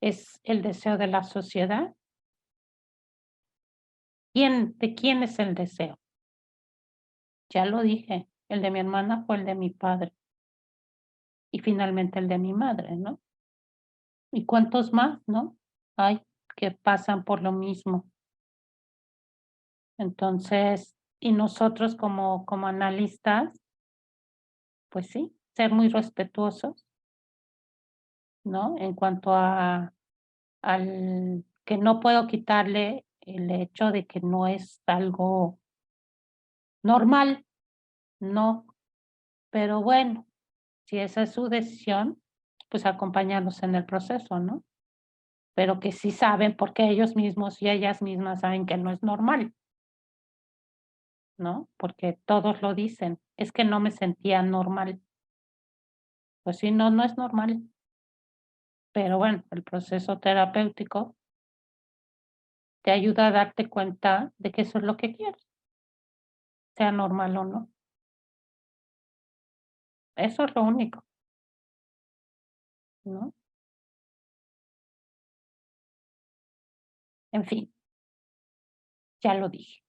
es el deseo de la sociedad. ¿De quién es el deseo? Ya lo dije, el de mi hermana fue el de mi padre y finalmente el de mi madre, ¿no? ¿Y cuántos más, no? Hay que pasan por lo mismo. Entonces, y nosotros como analistas, pues sí, ser muy respetuosos, ¿no? En cuanto al que no puedo quitarle el hecho de que no es algo normal, no, pero bueno, si esa es su decisión, pues acompañarlos en el proceso, ¿no? Pero que sí saben porque ellos mismos y ellas mismas saben que no es normal, ¿no? Porque todos lo dicen, es que no me sentía normal. Pues sí, no es normal. Pero bueno, el proceso terapéutico te ayuda a darte cuenta de que eso es lo que quieres, sea normal o no. Eso es lo único, ¿no? En fin, ya lo dije.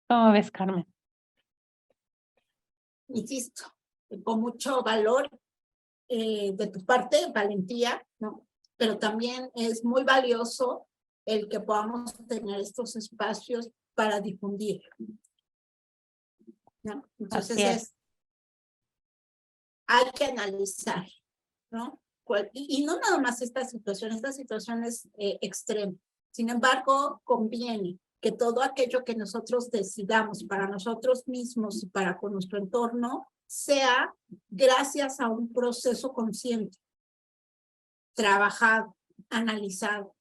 ¿Cómo ves, Carmen? Insisto, con mucho valor de tu parte, valentía, ¿no? Pero también es muy valioso el que podamos tener estos espacios para difundir, ¿no? Entonces Así es. hay que analizar, ¿no? Y no nada más esta situación es extrema. Sin embargo, conviene que todo aquello que nosotros decidamos para nosotros mismos y para con nuestro entorno sea gracias a un proceso consciente, trabajado, analizado,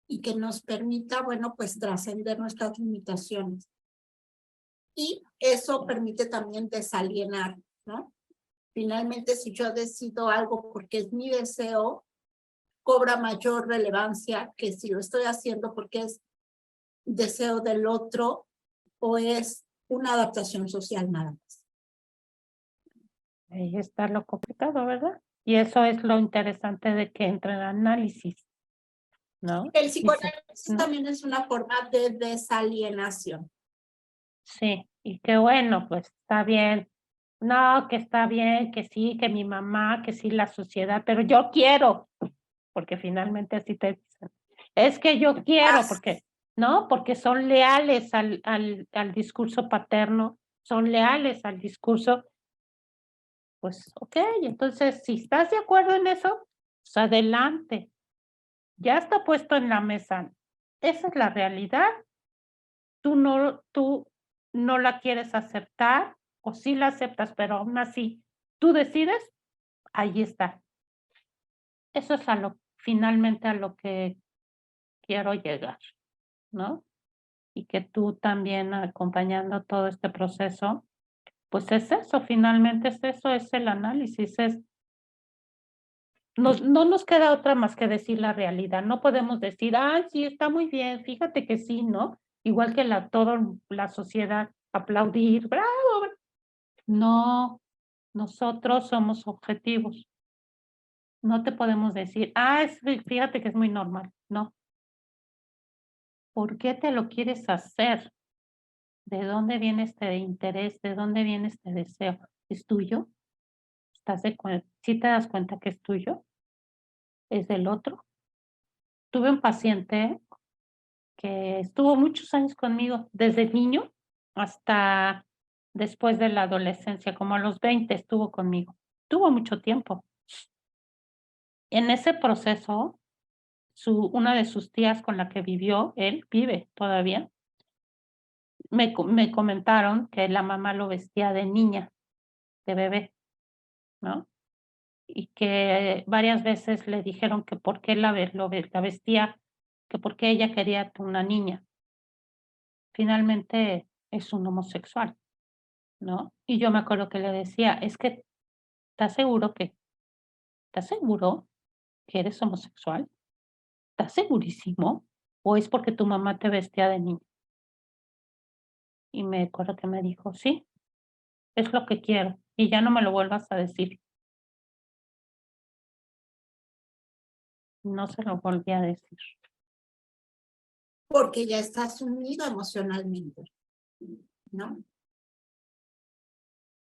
y que nos permita, bueno, pues trascender nuestras limitaciones. Y eso permite también desalienar, ¿no? Finalmente, si yo decido algo porque es mi deseo, cobra mayor relevancia que si lo estoy haciendo porque es deseo del otro o es una adaptación social nada más. Ahí está lo complicado, ¿verdad? Y eso es lo interesante de que entre en análisis, ¿no? El Dice, psicoanálisis ¿no? también es una forma de desalienación. Sí, y que bueno, pues está bien. No, que está bien, que sí, que mi mamá, que sí la sociedad, pero yo quiero, porque finalmente así te dicen. Es que yo quiero, porque, ¿no? Porque son leales al discurso paterno, son leales al discurso, pues, ok, entonces, si estás de acuerdo en eso, pues adelante. Ya está puesto en la mesa. Esa es la realidad. Tú no la quieres aceptar, o sí la aceptas, pero aún así, tú decides, ahí está. Eso es finalmente a lo que quiero llegar, ¿no? Y que tú también acompañando todo este proceso, pues es eso, finalmente es eso, es el análisis, no nos queda otra más que decir la realidad, no podemos decir, sí, está muy bien, fíjate que sí, ¿no? Igual que toda la sociedad aplaudir, bravo, no, nosotros somos objetivos, no te podemos decir, fíjate que es muy normal, no. ¿Por qué te lo quieres hacer? ¿De dónde viene este interés? ¿De dónde viene este deseo? ¿Es tuyo? ¿Sí te das cuenta que es tuyo? ¿Es del otro? Tuve un paciente que estuvo muchos años conmigo, desde niño hasta después de la adolescencia, como a los 20 estuvo conmigo. Tuvo mucho tiempo. En ese proceso, una de sus tías con la que vivió, él vive todavía, me comentaron que la mamá lo vestía de niña, de bebé, ¿no? Y que varias veces le dijeron que por qué la vestía, que por qué ella quería una niña. Finalmente es un homosexual, ¿no? Y yo me acuerdo que le decía, es que, ¿estás seguro que eres homosexual? ¿Estás segurísimo? ¿O es porque tu mamá te vestía de niña? Y me acuerdo que me dijo, sí, es lo que quiero. Y ya no me lo vuelvas a decir. No se lo volví a decir. Porque ya está sumido emocionalmente, ¿no?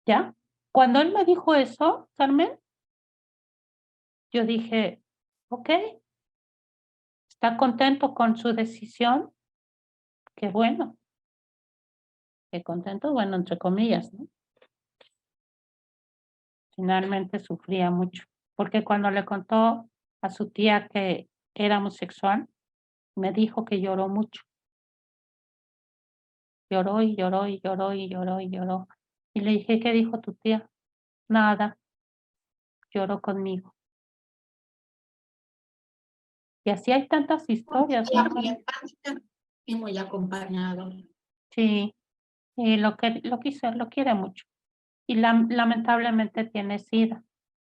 ¿Ya? Cuando él me dijo eso, Carmen, yo dije, ok, está contento con su decisión, qué bueno, qué contento, bueno, entre comillas, ¿no? Finalmente sufría mucho, porque cuando le contó a su tía que era homosexual, me dijo que lloró mucho. Lloró y lloró y lloró y lloró y lloró. Y le dije, ¿qué dijo tu tía? Nada, lloró conmigo. Y así hay tantas historias, ¿no? Muy empática y muy acompañado. Sí, y lo quiere mucho. Y lamentablemente tiene SIDA.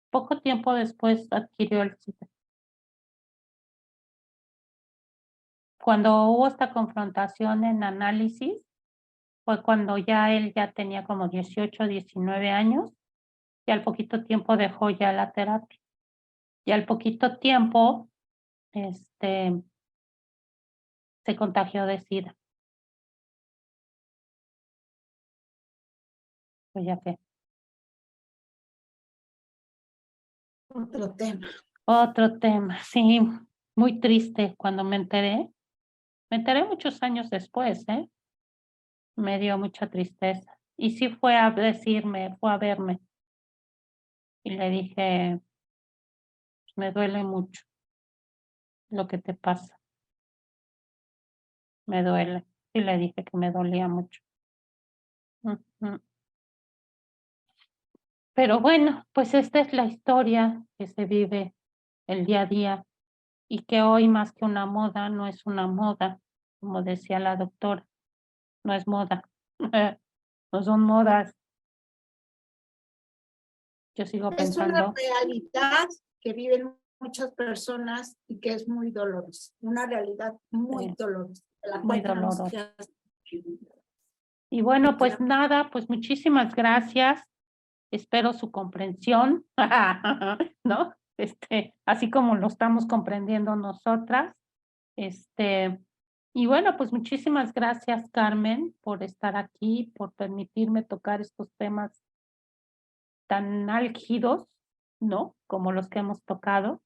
Poco tiempo después adquirió el SIDA. Cuando hubo esta confrontación en análisis, fue cuando él ya tenía como 18, 19 años, y al poquito tiempo dejó ya la terapia. Y al poquito tiempo, se contagió de SIDA. Pues ya que. Otro tema. Otro tema, sí, muy triste cuando me enteré. Me enteré muchos años después, ¿eh? Me dio mucha tristeza. Y sí fue a decirme, fue a verme. Y le dije, me duele mucho lo que te pasa. Me duele. Y le dije que me dolía mucho. Ujú. Pero bueno, pues esta es la historia que se vive el día a día y que hoy más que una moda no es una moda, como decía la doctora, no es moda, no son modas. Yo sigo Es una pensando, realidad que viven muchas personas y que es muy dolorosa, una realidad muy dolorosa, de la muy cual tenemos doloroso. que Y bueno, pues nada, pues muchísimas gracias. Espero su comprensión, ¿no? Así como lo estamos comprendiendo nosotras. Y bueno, pues muchísimas gracias, Carmen, por estar aquí, por permitirme tocar estos temas tan álgidos, ¿no? Como los que hemos tocado,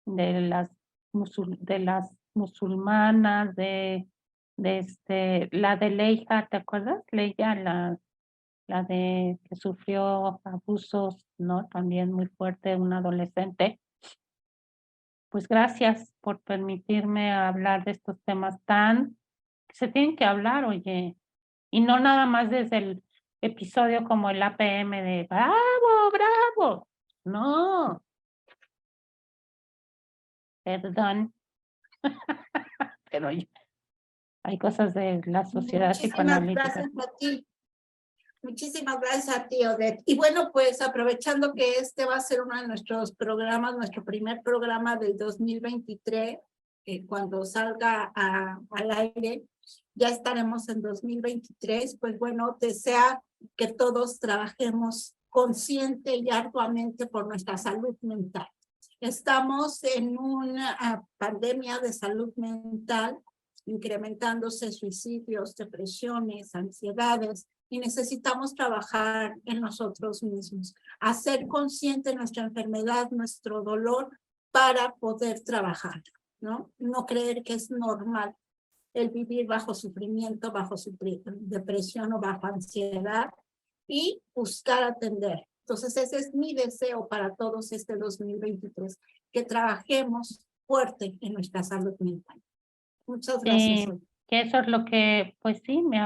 de las musulmanas, la de Leija, ¿te acuerdas? Leija, la de que sufrió abusos, ¿no? También muy fuerte, una adolescente. Pues gracias por permitirme hablar de estos temas que se tienen que hablar, oye, y no nada más desde el episodio como el APM de bravo, bravo. No, perdón, pero hay cosas de la sociedad Muchísimas psicoanalítica. gracias a ti. Muchísimas gracias a ti, Odette. Y bueno, pues aprovechando que este va a ser uno de nuestros programas, nuestro primer programa del 2023, cuando salga al aire, ya estaremos en 2023, pues bueno, desea que todos trabajemos consciente y arduamente por nuestra salud mental. Estamos en una pandemia de salud mental, incrementándose suicidios, depresiones, ansiedades, y necesitamos trabajar en nosotros mismos, hacer consciente nuestra enfermedad, nuestro dolor, para poder trabajar, ¿no? No creer que es normal el vivir bajo sufrimiento, bajo depresión o bajo ansiedad, y buscar atender. Entonces ese es mi deseo para todos este 2023, que trabajemos fuerte en nuestra salud mental. Muchas gracias. Que eso es lo que, pues sí, me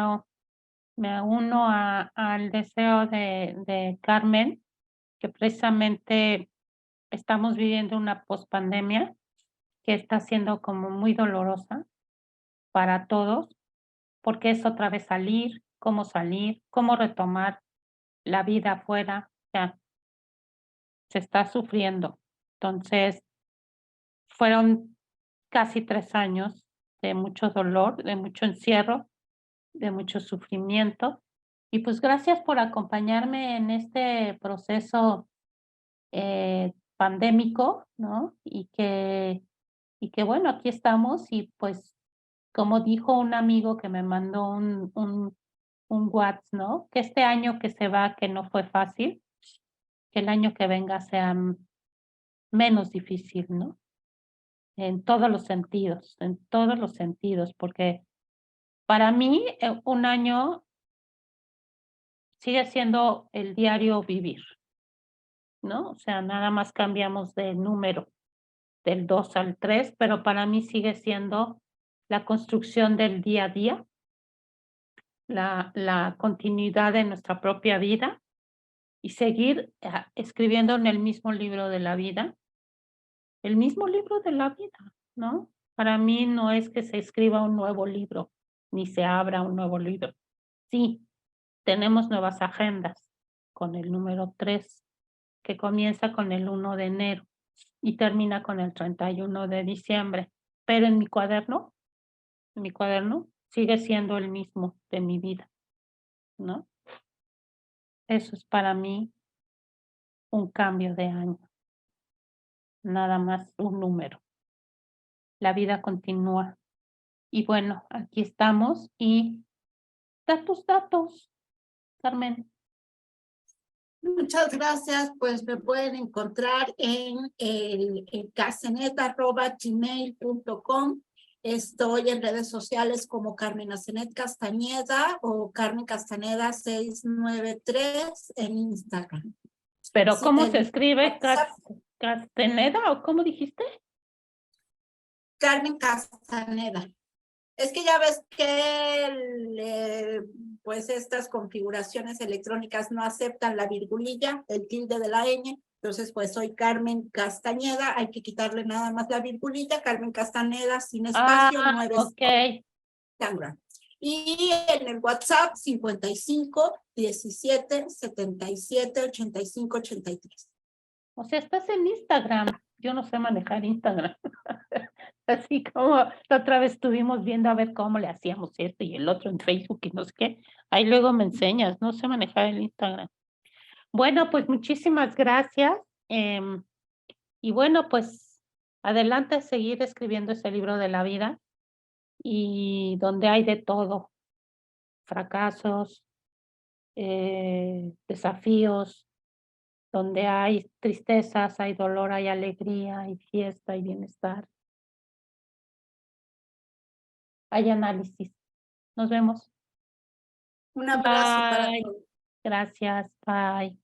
uno al deseo de Carmen, que precisamente estamos viviendo una pospandemia que está siendo como muy dolorosa para todos, porque es otra vez salir, cómo retomar la vida afuera, o sea, se está sufriendo. Entonces, fueron casi 3 años de mucho dolor, de mucho encierro, de mucho sufrimiento. Y pues gracias por acompañarme en este proceso pandémico, ¿no? Y que bueno, aquí estamos y pues como dijo un amigo que me mandó un WhatsApp, ¿no? Que este año que se va, que no fue fácil, que el año que venga sea menos difícil, ¿no? En todos los sentidos, porque para mí un año sigue siendo el diario vivir, ¿no? O sea, nada más cambiamos de número del 2 al 3, pero para mí sigue siendo la construcción del día a día, la continuidad de nuestra propia vida y seguir escribiendo en el mismo libro de la vida, el mismo libro de la vida, ¿no? Para mí no es que se escriba un nuevo libro, ni se abra un nuevo libro. Sí, tenemos nuevas agendas con el número 3, que comienza con el 1 de enero y termina con el 31 de diciembre. Pero en mi cuaderno sigue siendo el mismo de mi vida, ¿no? Eso es para mí un cambio de año, nada más un número. La vida continúa. Y bueno, aquí estamos y da tus datos, Carmen. Muchas gracias, pues me pueden encontrar en el casenet@gmail.com, Estoy en redes sociales como Carmen Azenet Castañeda o Carmen Castañeda 693 en Instagram. Pero Sí, ¿cómo en se escribe? WhatsApp, ¿Castaneda o cómo dijiste? Carmen Castañeda. Es que ya ves que pues estas configuraciones electrónicas no aceptan la virgulilla, el tilde de la ñ. Entonces, pues soy Carmen Castañeda, hay que quitarle nada más la virgulilla, Carmen Castañeda sin espacio, Ah, 9 ok. Instagram. Y en el WhatsApp 55 17 77 85 83. O sea, estás en Instagram. Yo no sé manejar Instagram. Así como la otra vez estuvimos viendo a ver cómo le hacíamos esto y el otro en Facebook y no sé qué. Ahí luego me enseñas, no sé manejar el Instagram. Bueno, pues muchísimas gracias. Y bueno, pues adelante a seguir escribiendo ese libro de la vida y donde hay de todo, fracasos, desafíos, donde hay tristezas, hay dolor, hay alegría, hay fiesta, hay bienestar, hay análisis. Nos vemos. Un abrazo para Bye. todos. Gracias. Bye.